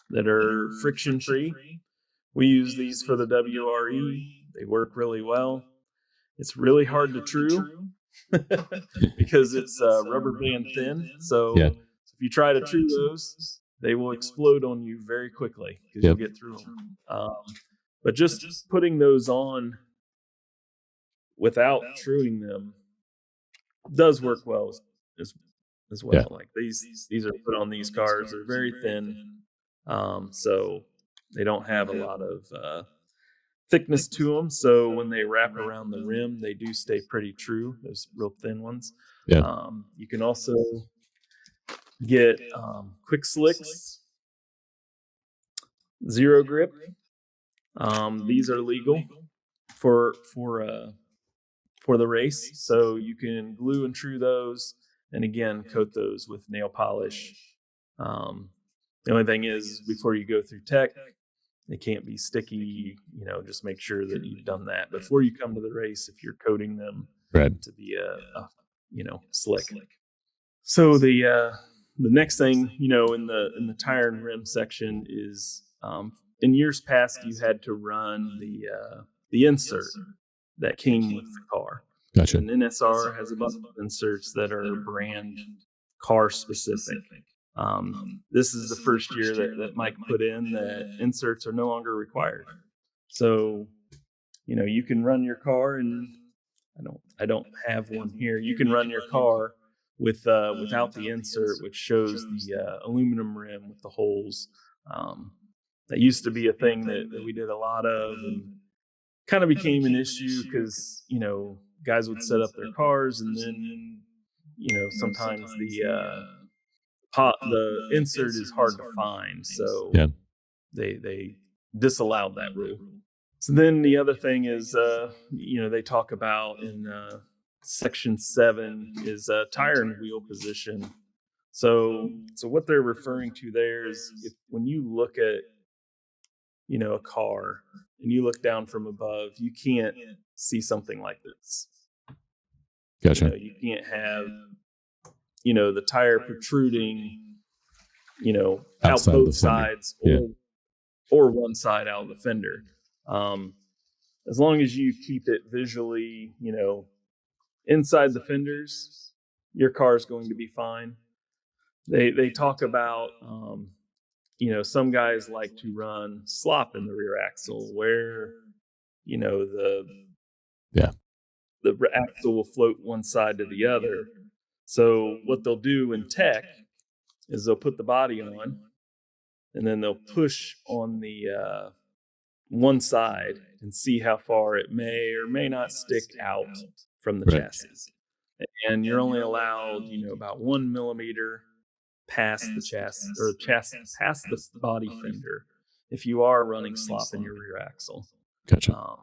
that are friction free. We use these for the WRE. They work really well. It's really hard to true because it's rubber band thin. So Yeah. if you try to true those, they will explode on you very quickly because Yep. you'll get through them. But just putting those on without truing them does work well as well. Yeah. Like these are put on these cars. They're very thin, so they don't have a lot of thickness to them. So when they wrap around the rim, they do stay pretty true. Those real thin ones. Yeah. You can also get quick slicks, zero grip. These are legal for the race, so you can glue and true those, and again coat those with nail polish. The only thing is, before you go through tech, they can't be sticky. Just make sure that you've done that before you come to the race if you're coating them Right. to be slick. So the next thing in the tire and rim section is, in years past you had to run the insert that came with the car. Gotcha. And NSR has a bunch of inserts that are brand car specific. This is the first year that Mike put in that inserts are no longer required. So, you can run your car, and I don't have one here. You can run your car with without the insert, which shows the aluminum rim with the holes. That used to be a thing that we did a lot of, and kind of became an issue because guys would set up their cars, and then sometimes the insert is hard to find, so Yeah. they disallowed that rule. So then the other thing is, they talk about in section 7 is tire and wheel position. So what they're referring to there is, if when you look at a car and you look down from above, you can't see something like this. Gotcha. You can't have the tire protruding Outside out of both the fender. sides, Yeah. or one side out of the fender. As long as you keep it visually, inside the fenders, your car is going to be fine. They talk about, some guys like to run slop in the rear axle, where Yeah. the axle will float one side to the other. So what they'll do in tech is they'll put the body on, and then they'll push on the one side and see how far it may or may not stick out from the Right. chassis. And you're only allowed, about 1 millimeter past the chassis, or past the body fender, if you are running slop in your rear axle. Gotcha.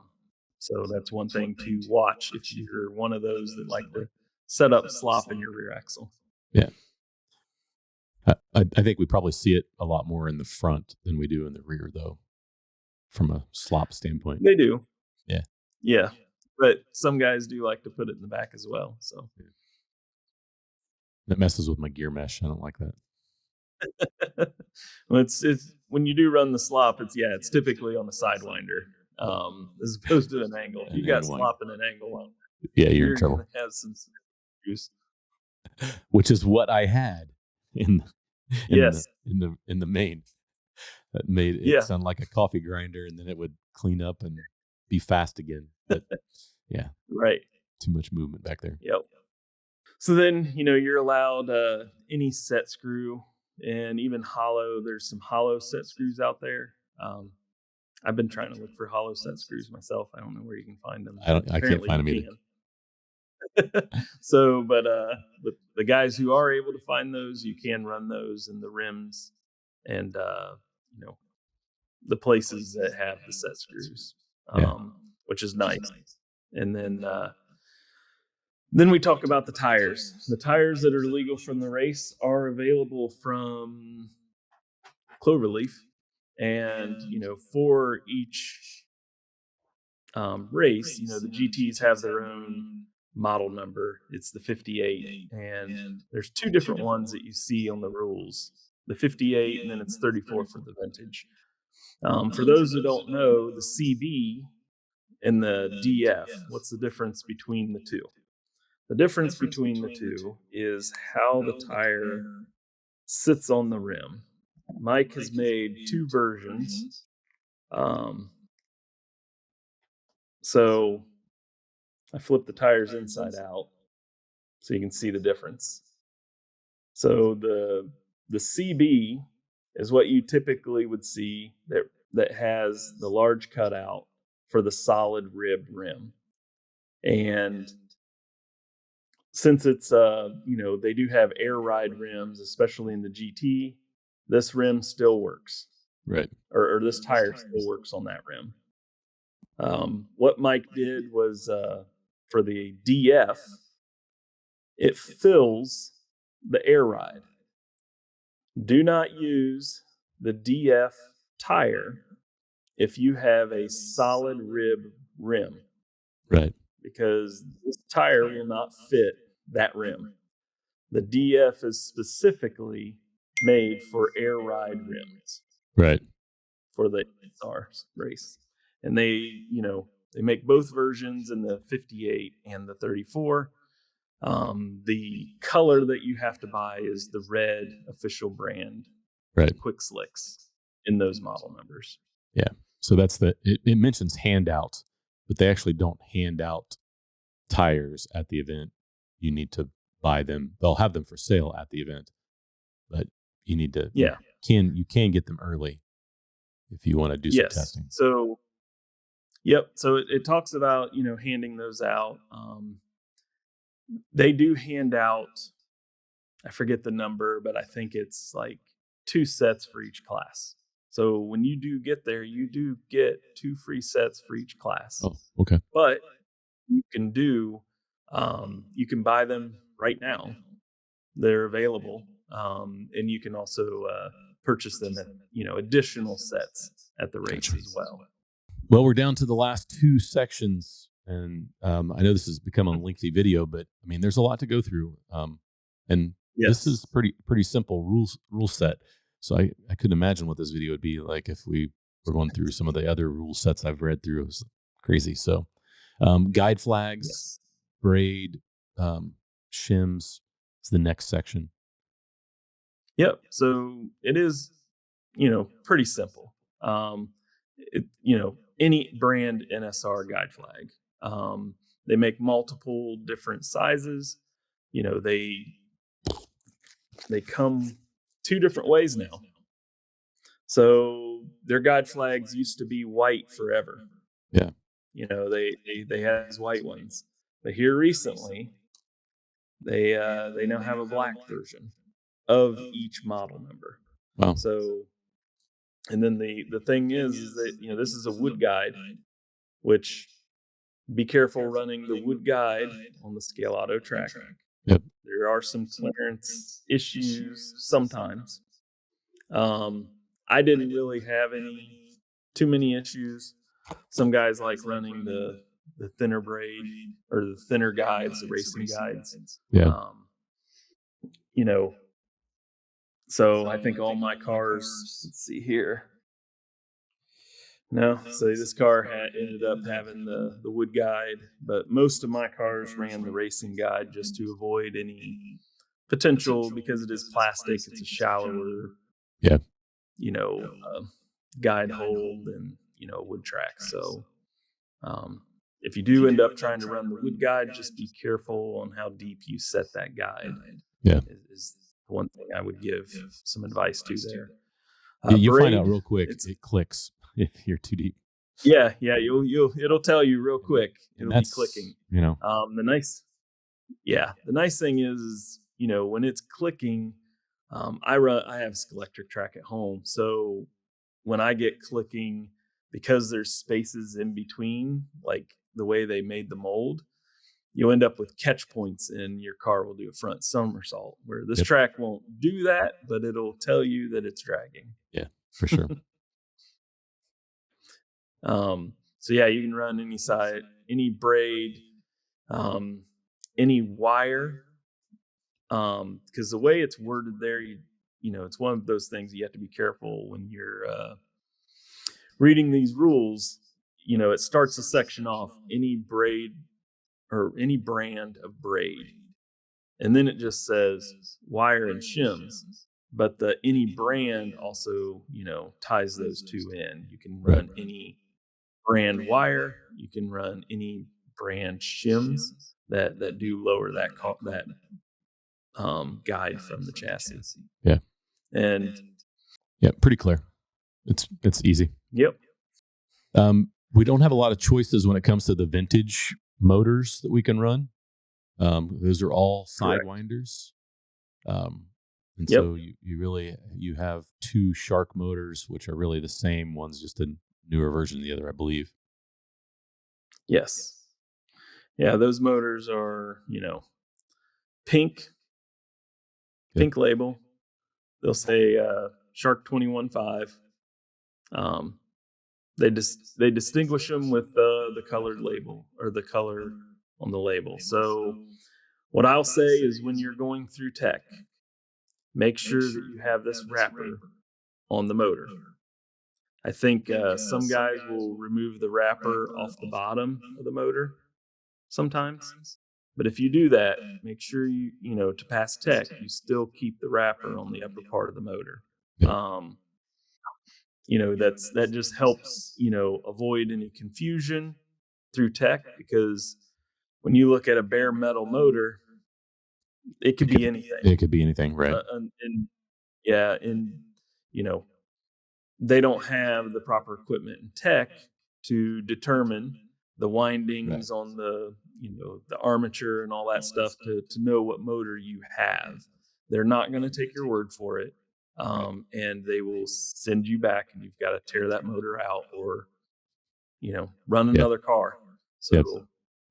So that's one thing to watch if you're one of those that like to set up slop in your rear axle. Yeah. I think we probably see it a lot more in the front than we do in the rear, though, from a slop standpoint. They do. Yeah. Yeah. But some guys do like to put it in the back as well. So That messes with my gear mesh. I don't like that. well, it's when you do run the slop, it's typically on the sidewinder, as opposed to an angle. If you got slop in an angle, yeah, you're in trouble. Gonna have some juice. Which is what I had in the main. That made it sound like a coffee grinder, and then it would clean up and be fast again. But yeah, right. Too much movement back there. Yep. So then you're allowed any set screw, and even hollow. There's some hollow set screws out there. I've been trying to look for hollow set screws myself. I don't know where you can find them. I can't find them either. So, but the guys who are able to find those, you can run those in the rims and the places that have the set screws, which is nice. And then we talk about the tires. The tires that are legal from the race are available from Cloverleaf, and for each race, the GTs have their own model number. It's the 58, and there's two different ones that you see on the rules: the 58, and then it's 34 for the vintage. For those who don't know, the CB and the DF, what's the difference between the two? The difference between the two is how the tire sits on the rim. Mike has made two versions. So I flipped the tires inside out so you can see the difference. So the CB is what you typically would see that has the large cutout for the solid ribbed rim. And since it's they do have air ride rims, especially in the GT, this rim still works. Right. Or this tire still works on that rim. What Mike did was, for the DF, it fills the air ride. Do not use the DF tire if you have a solid rib rim. Right. Because this tire will not fit that rim. The DF is specifically made for air ride rims. Right. For the NSR race. And they make both versions in the 58 and the 34. The color that you have to buy is the red official brand, right? Quick Slicks in those model numbers. Yeah. So that's it mentions handout, but they actually don't hand out tires at the event. You need to buy them. They'll have them for sale at the event, but you need to, you can get them early if you want to do some testing. So Yep. So it talks about, handing those out. They do hand out, I forget the number, but I think it's like 2 sets for each class. So when you do get there, you do get 2 free sets for each class. Oh, okay. But you can do, you can buy them right now. They're available, and you can also purchase them at, additional sets at the race Gotcha. as well. Well, we're down to the last two sections, and I know this has become a lengthy video, but I mean, there's a lot to go through, and this Yes. is pretty simple rule set. So I couldn't imagine what this video would be like if we were going through some of the other rule sets I've read through. It was crazy. So, guide flags, Yes. braid, shims is the next section. Yep. So it is, pretty simple. Any brand NSR guide flag. They make multiple different sizes. You know, they come 2 different ways now. So their guide flags used to be white forever. Yeah. They had these white ones, but here recently they now have a black version of each model number. Wow. So, and then the thing is that, this is a wood guide, which, be careful running the wood guide on the scale auto track. Yep. There are some clearance issues sometimes. I didn't really have too many issues. Some guys like running the thinner braid or the thinner guides, the racing guides. Yeah. You know, so I think all my cars, let's see here. No, so this car ended up having the wood guide, but most of my cars ran the racing guide just to avoid any potential, because it is plastic. It's a shallower, Yeah. you know, uh, guide hold than, a wood track. So if you do end up trying to run the wood guide, just be careful on how deep you set that guide. Yeah. Is one thing I would give some advice to there. You find out Braid, real quick. It clicks if you're too deep. yeah, it'll tell you real quick. And It'll be that's, clicking. The nice thing is, when it's clicking, I have electric track at home, so when I get clicking, because there's spaces in between, like the way they made the mold, you'll end up with catch points, and your car will do a front somersault. Where this Yep. track won't do that, but it'll tell you that it's dragging. Yeah, for sure. So yeah, you can run any side, any braid, any wire, because the way it's worded there, it's one of those things you have to be careful when you're reading these rules. It starts a section off, any braid or any brand of braid, and then it just says wire and shims. But the any brand also, ties those two in. You can run any brand wire. You can run any brand shims that do lower that guide from the chassis. Yeah. And yeah, pretty clear. It's easy. Yep. We don't have a lot of choices when it comes to the vintage motors that we can run. Those are all sidewinders. And Yep. so you have 2 Shark motors, which are really the same. One's just a newer version of the other, I believe. Yes. Yeah, those motors are, pink label. They'll say Shark 21.5. They distinguish them with the colored label, or the color on the label. So what I'll say is, when you're going through tech, make sure that you have this wrapper on the motor. I think some guys will remove the wrapper off the bottom of the motor sometimes. But if you do that, make sure to pass tech, you still keep the wrapper on the upper part of the motor. Yeah. That just helps, avoid any confusion through tech, because when you look at a bare metal motor, it could be anything. It could be anything, right? And they don't have the proper equipment and tech to determine the windings on the the armature and all that stuff to know what motor you have. They're not going to take your word for it, and they will send you back, and you've got to tear that motor out or run another car. So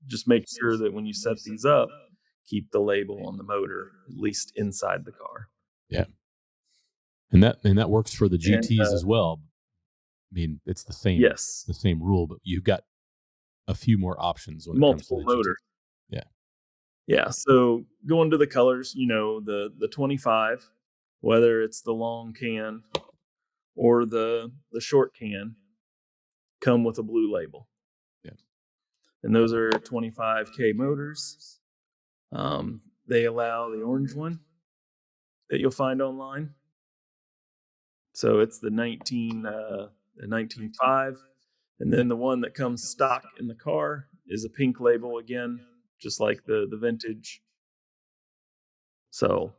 just make sure that when you set these up, keep the label on the motor at least inside the car. Yeah. And that works for the And GTs as well. I mean, it's the yes, same rule, but you've got a few more options when it comes to multiple the GT. motors. Yeah. Yeah. So going to the colors, the 25, whether it's the long can or the short can, come with a blue label. Yeah. And those are 25K motors. They allow the orange one that you'll find online. So it's the 19.5, and then the one that comes stock in the car is a pink label again, just like the vintage. So,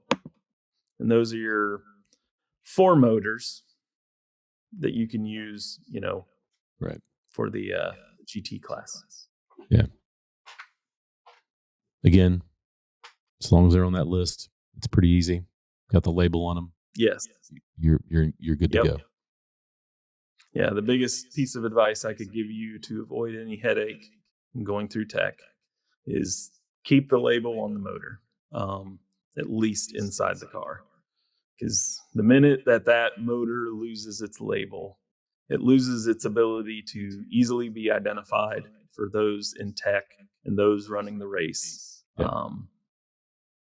and those are your 4 motors that you can use, Right. for the GT class. Yeah. Again, as long as they're on that list, it's pretty easy. Got the label on them. Yes. You're good to go. Yeah, the biggest piece of advice I could give you to avoid any headache going through tech is keep the label on the motor, at least inside the car. Because the minute that motor loses its label, it loses its ability to easily be identified for those in tech and those running the race.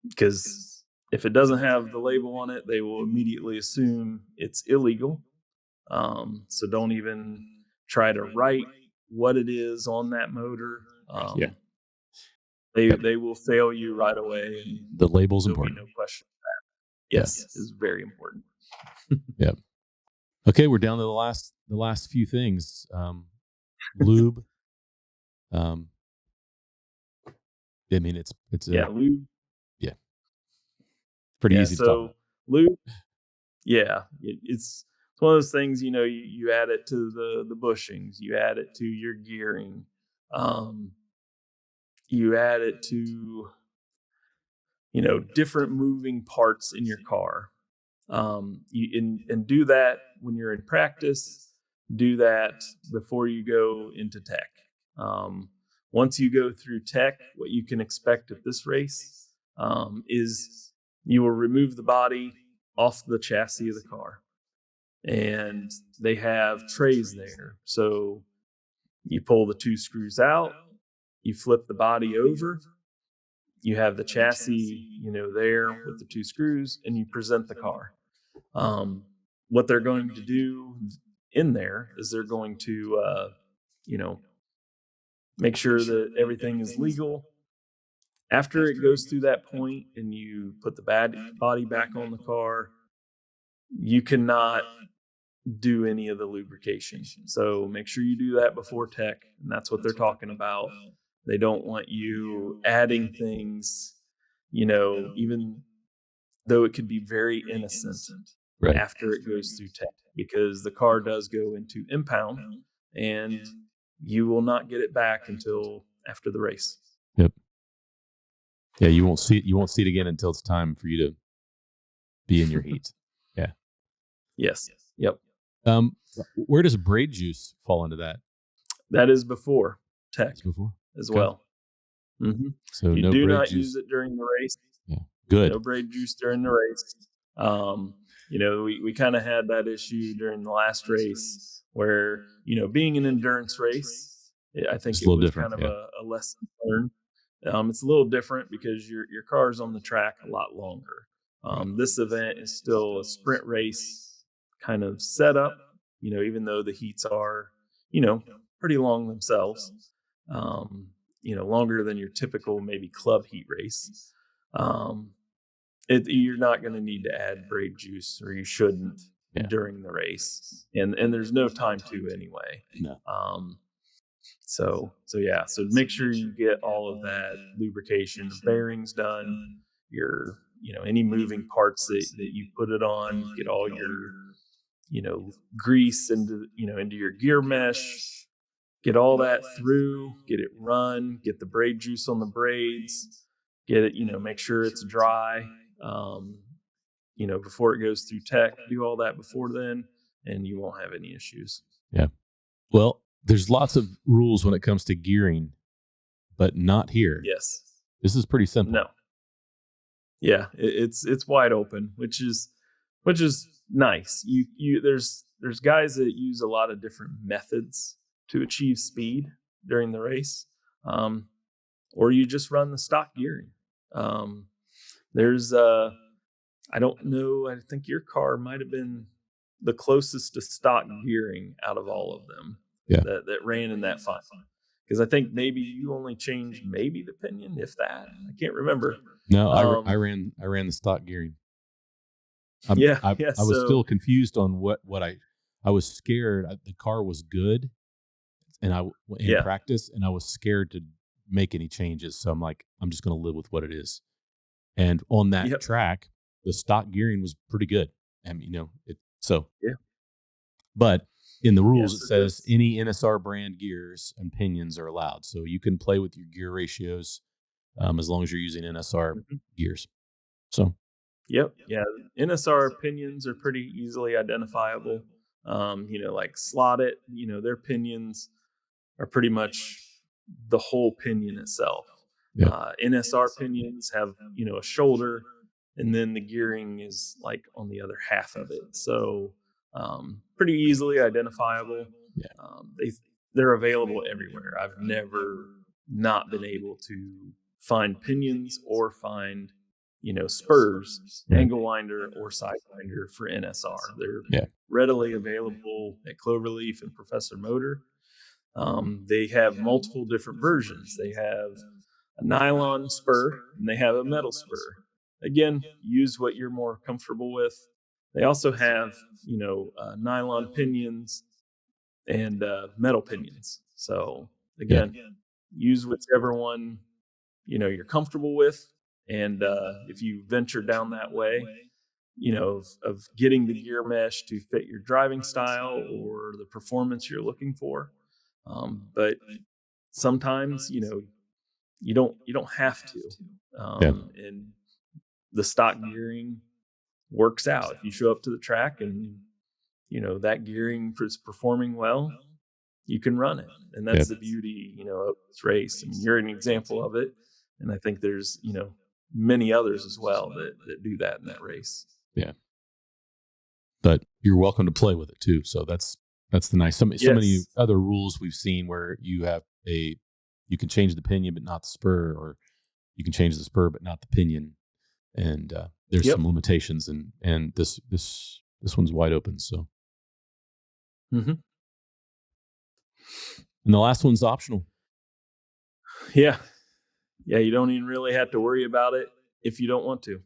Because if it doesn't have the label on it, they will immediately assume it's illegal. So don't even try to write what it is on that motor. They will fail you right away. And the label's there'll important. be no question. Yes, is very important. Yeah. Okay, we're down to the last few things. Lube. I mean, it's lube. Yeah, pretty easy to talk about. Lube. Yeah, it's one of those things. You add it to the bushings, you add it to your gearing, you add it to different moving parts in your car. And do that when you're in practice. Do that before you go into tech. Once you go through tech, what you can expect at this race is you will remove the body off the chassis of the car, and they have trays there. So you pull the 2 screws out, you flip the body over, you have the chassis, there with the 2 screws, and you present the car. What they're going to do in there is they're going to, make sure that everything is legal. After it goes through that point and you put the body back on the car, you cannot do any of the lubrication. So make sure you do that before tech, and that's what they're talking about. They don't want you adding things, even though it could be very innocent, after it goes through tech, because the car does go into impound and you will not get it back until after the race. Yep. Yeah, you won't see it again until it's time for you to be in your heat. Yeah. Yes. Yep. Where does braid juice fall into that? That is before tech. It's before as well. Mm-hmm. So you no do braid not juice. use it during the race. Yeah. Good. No braid juice during the race. We kind of had that issue during the last race where, being an endurance race, I think it was kind of a lesson learned. It's a little different because your car's on the track a lot longer. This event is still a sprint race kind of setup, even though the heats are, pretty long themselves, longer than your typical maybe club heat race. You're not going to need to add braid juice, or you shouldn't, during the race, and there's no time to anyway. No. So make sure you get all of that lubrication, bearings done, your any moving parts that you put it on, get all your grease into your gear mesh, get all that through, get it run, get the braid juice on the braids, get it, make sure it's dry, um, before it goes through tech. Do all that before then, and you won't have any issues. Yeah. Well, there's lots of rules when it comes to gearing, but not here. Yes. This is pretty simple. No. Yeah, it's wide open, which is nice. There's guys that use a lot of different methods to achieve speed during the race, um, or you just run the stock gearing. There's I don't know. I think your car might have been the closest to stock gearing out of all of them Yeah. that ran in that final. Because I think maybe you only changed maybe the pinion, if that. I can't remember. No, I ran the stock gearing. Yeah. I was So still confused on what I was scared. The car was good, and in yeah, practice, and I was scared to make any changes. So I'm like, I'm just going to live with what it is. And on that yep, track, the stock gearing was pretty good. And yeah, but in the yeah. rules it So says any NSR brand gears and pinions are allowed. So you can play with your gear ratios as long as you're using NSR mhm. gears. So Yep, yeah. NSR pinions are pretty easily identifiable. Like slot it. Their pinions are pretty much the whole pinion itself. yeah, NSR pinions have a shoulder, and then the gearing is like on the other half of it. So pretty easily identifiable. yeah, They're available everywhere. I've never not been able to find pinions or find spurs, right, angle winder, or sidewinder for NSR. They're yeah, readily available at Cloverleaf and Professor Motor. They have multiple different versions. They have a nylon spur and they have a metal spur. Again, use what you're more comfortable with. They also have, nylon pinions and metal pinions. So yeah, again, use whichever one you're comfortable with. And if you venture down that way, of getting the gear mesh to fit your driving style or the performance you're looking for. But sometimes you don't have to, yeah, and the stock gearing works out. If you show up to the track and that gearing is performing well, you can run it, and yeah, that's the beauty of this race. I mean, you're an example of it, and I think there's many others as well that do that in that race. yeah. But you're welcome to play with it too. So that's the nice. So many Yes. other rules we've seen where you can change the pinion but not the spur, or you can change the spur but not the pinion, and there's Yep. some limitations, and this one's wide open. So, Hmm. and the last one's optional. Yeah. Yeah. You don't even really have to worry about it if you don't want to.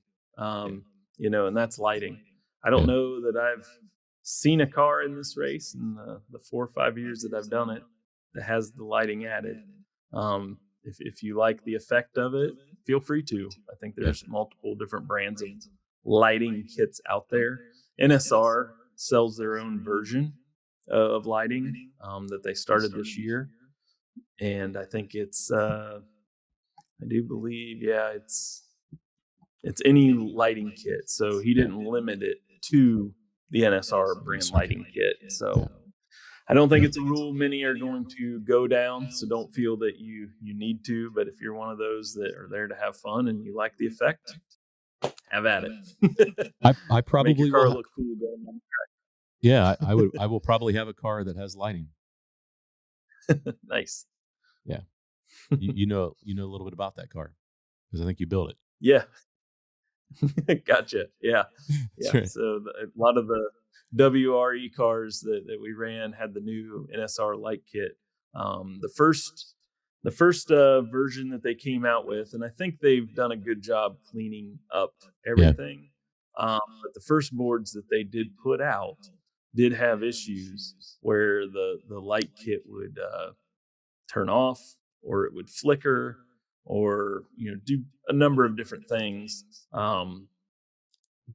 Yeah, And that's lighting. I don't yeah, know that I've seen a car in this race in the 4 or 5 years that I've done it that has the lighting added. If you like the effect of it, feel free to. I think yeah, there's multiple different brands of lighting kits out there. NSR sells their own version of lighting that they started this year, and I think I do believe, yeah, it's any lighting kit. So he yeah. didn't limit it to the NSR brand Okay. lighting kit. Yeah, So I don't think it's a rule many are going to go down. So don't feel that you need to. But if you're one of those that are there to have fun and you like the effect, have at it. I Make your probably will. car look cool going on. Yeah, I will probably have a car that has lighting. Nice. Yeah, you know a little bit about that car because I think you built it. Yeah. Gotcha. Yeah. That's Yeah. right. So a lot of the WRE cars that we ran had the new NSR light kit. The first version that they came out with, and I think they've done a good job cleaning up Yeah, everything. But the first boards that they did put out did have issues where the light kit would turn off, or it would flicker, or do a number of different things.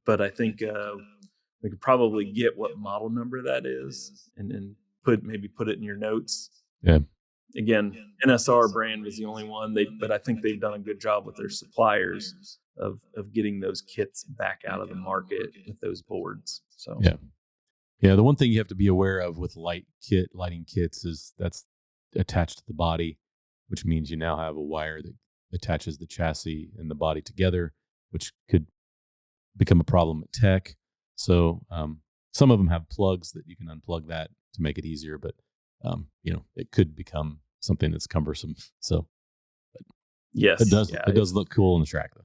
But I think we could probably get what model number that is, and then put it in your notes. Yeah. Again, NSR brand was the only one, but I think they've done a good job with their suppliers of getting those kits back out of the market with those boards. So Yeah. Yeah. The one thing you have to be aware of with lighting kits is that's attached to the body, which means you now have a wire that attaches the chassis and the body together, which could become a problem at tech. So some of them have plugs that you can unplug that to make it easier, but it could become something that's cumbersome. So it yes, does yeah, it does look cool on the track though.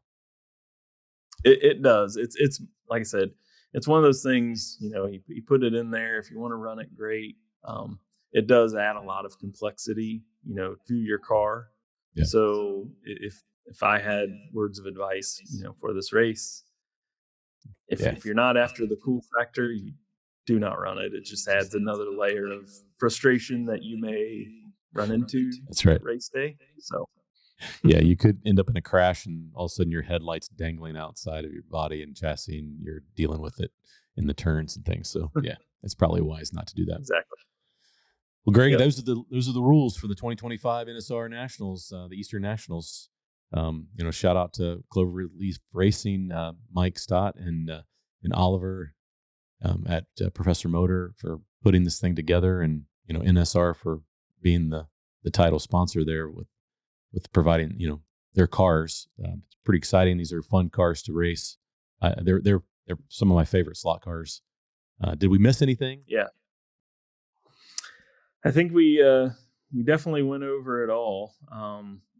it does. It's like I said, it's one of those things. You put it in there if you want to run it, great. It does add a lot of complexity, to your car. Yeah. So if I had words of advice, for this race, Yeah. if you're not after the cool factor, you do not run it. It just adds another layer of frustration that you may run into That's right. race day. So Yeah, you could end up in a crash and all of a sudden your headlights dangling outside of your body and chassis and you're dealing with it in the turns and things. So yeah, it's probably wise not to do that. exactly. Well, Greg, Yep. those are the rules for the 2025 NSR Nationals, the Eastern Nationals. Shout out to Cloverleaf Racing, Mike Stott and Oliver at Professor Motor for putting this thing together, and NSR for being the title sponsor there with providing their cars. It's pretty exciting. These are fun cars to race. They're some of my favorite slot cars. Did we miss anything? Yeah. I think we definitely went over it all.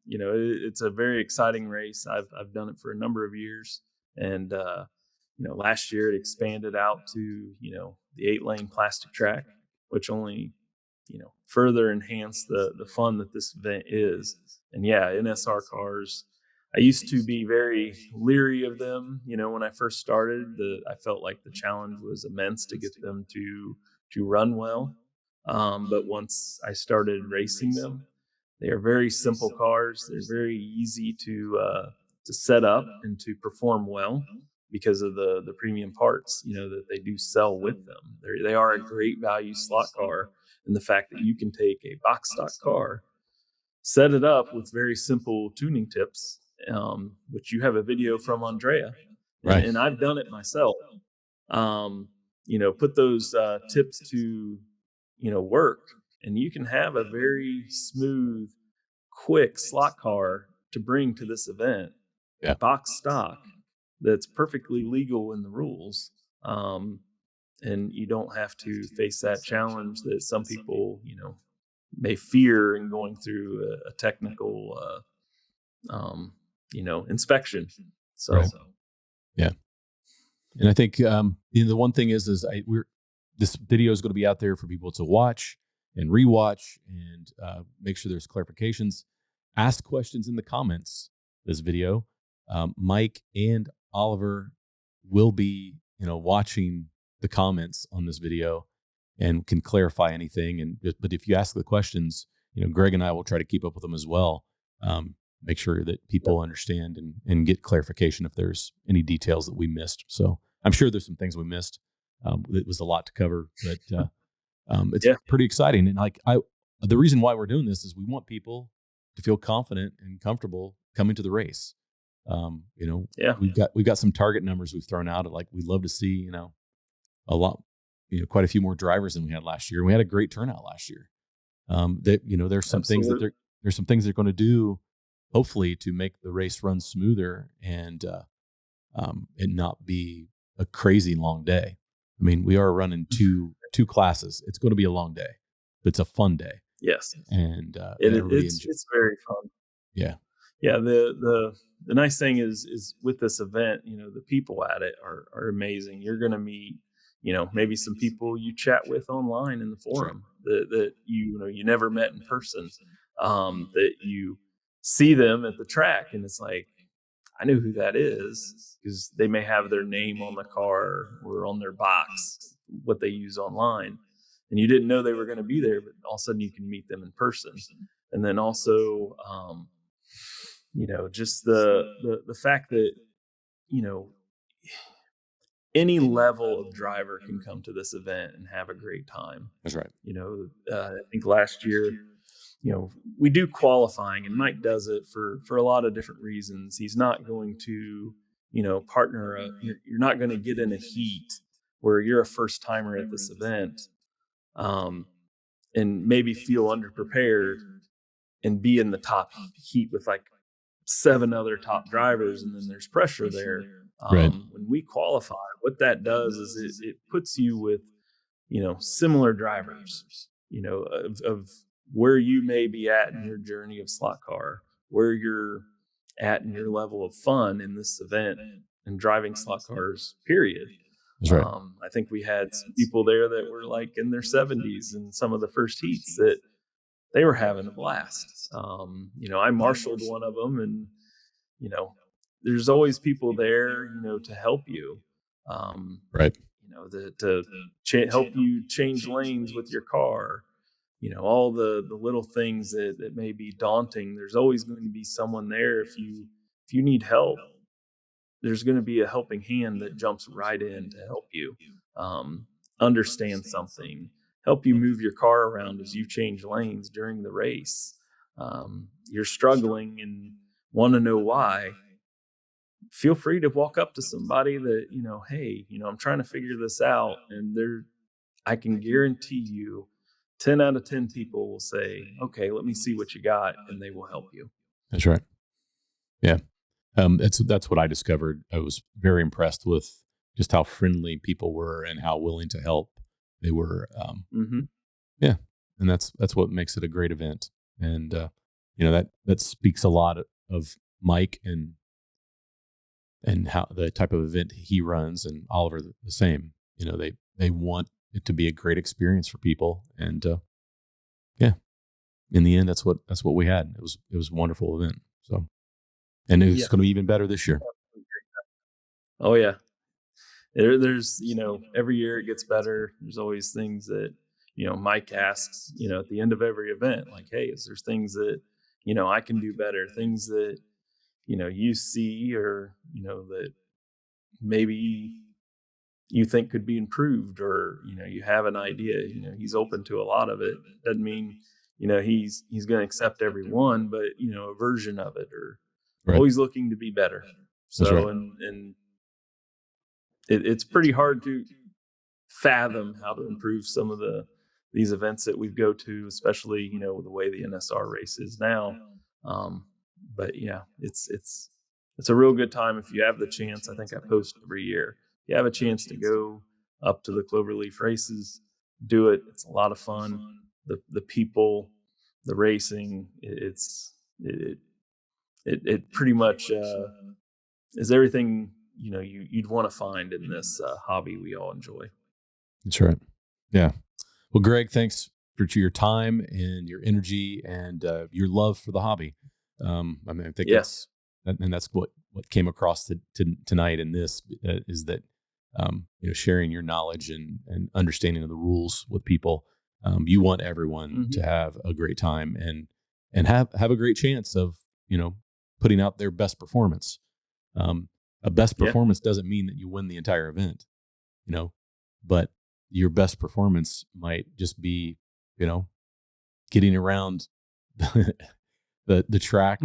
It's a very exciting race. I've done it for a number of years, and last year it expanded out to the 8-lane plastic track, which only further enhanced the fun that this event is. And yeah, NSR cars. I used to be very leery of them. When I first started, I felt like the challenge was immense to get them to run well. But once I started racing them, they are very simple cars. They're very easy to set up and to perform well because of the premium parts that they do sell with them. They are a great value slot car, and the fact that you can take a box stock car, set it up with very simple tuning tips, which you have a video from Andrea, and Right. and I've done it myself. Put those tips to work, and you can have a very smooth, quick slot car to bring to this event, Yeah. box stock, that's perfectly legal in the rules. And you don't have to face that challenge that some people, may fear in going through a technical, inspection. Right. So, Yeah. And I think the one thing is this video is going to be out there for people to watch and rewatch and make sure there's clarifications. Ask questions in the comments. This video, Mike and Oliver will be watching the comments on this video and can clarify anything. But if you ask the questions, Greg and I will try to keep up with them as well. Make sure that yep. people understand and get clarification if there's any details that we missed. So I'm sure there's some things we missed. It was a lot to cover, but it's Yeah. pretty exciting. And the reason why we're doing this is we want people to feel confident and comfortable coming to the race. Yeah. We've got some target numbers we've thrown out. Like we'd love to see, a lot, quite a few more drivers than we had last year. And we had a great turnout last year. There's some things that Absolutely. there's some things they're going to do, hopefully, to make the race run smoother and not be a crazy long day. I mean, we are running two classes. It's going to be a long day, but it's a fun day, Yes. and everybody It's enjoys. it's very fun. Yeah, Yeah, the nice thing is with this event, the people at it are amazing. You're going to meet, maybe some people you chat with online in the that's right. forum that you never met in person, that you see them at the track, and it's like, I know who that is because they may have their name on the car or on their box, what they use online, and you didn't know they were going to be there, but all of a sudden you can meet them in person. And then also, just the fact that you know any level of driver can come to this event and have a great time. That's right. I think last year we do qualifying, and Mike does it for a lot of different reasons. He's not going to, partner. You're not going to get in a heat where you're a first timer at this event, um, and maybe feel underprepared and be in the top heat with like 7 other top drivers, and then there's pressure there. Right. When we qualify, what that does is it puts you with, similar drivers, of where you may be at in your journey of slot car, where you're at in your level of fun in this event and driving slot cars, period. That's right. I think we had some people there that were like in their 70s in some of the first heats that they were having a blast. I marshaled one of them, and, there's always people there, to help you. Right. To help you change lanes with your car, all the little things that may be daunting. There's always going to be someone there. If you need help, there's going to be a helping hand that jumps right in to help you understand something, help you move your car around as you change lanes during the race. You're struggling and want to know why. Feel free to walk up to somebody that, hey, I'm trying to figure this out. And I can guarantee you 10 out of 10 people will say, okay, let me see what you got. And they will help you. That's right. Yeah. That's what I discovered. I was very impressed with just how friendly people were and how willing to help they were. Yeah. And that's what makes it a great event. And, that speaks a lot of Mike and how the type of event he runs, and Oliver the same. They want it to be a great experience for people. And, in the end, that's what we had. It was a wonderful event. So, and it's going to be even better this year. Oh yeah. There's, every year it gets better. There's always things that, Mike asks, at the end of every event, like, hey, is there things that, I can do better, things that, you see, or, that maybe you think could be improved, or, you have an idea. He's open to a lot of it. Doesn't mean, he's going to accept every one, but, a version of it, or Right. always looking to be better. So, right. and it's pretty hard to fathom how to improve some of these events that we go to, especially, the way the NSR race is now. But yeah, it's a real good time if you have the chance. I think I post every year. If you have a chance to go up to the Cloverleaf races, do it. It's a lot of fun. The people, the racing, it pretty much is everything you'd want to find in this hobby we all enjoy. That's right. Yeah. Well, Greg, thanks for your time and your energy and your love for the hobby. I think that's what came across tonight in this is that sharing your knowledge and understanding of the rules with people. You want everyone to have a great time and have a great chance of putting out their best performance. A best performance doesn't mean that you win the entire event, but your best performance might just be, getting around the track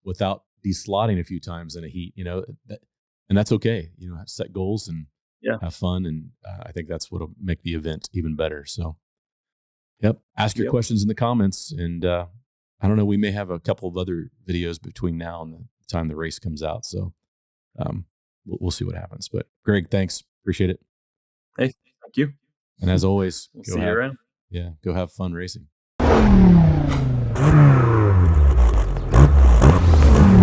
without deslotting a few times in a heat, and that's okay. Set goals and have fun, and I think that's what'll make the event even better. So, ask your questions in the comments, and I don't know. We may have a couple of other videos between now and the time the race comes out, so we'll see what happens. But Greg, thanks, appreciate it. Hey, thank you. And as always, we'll see you around. Yeah, go have fun racing.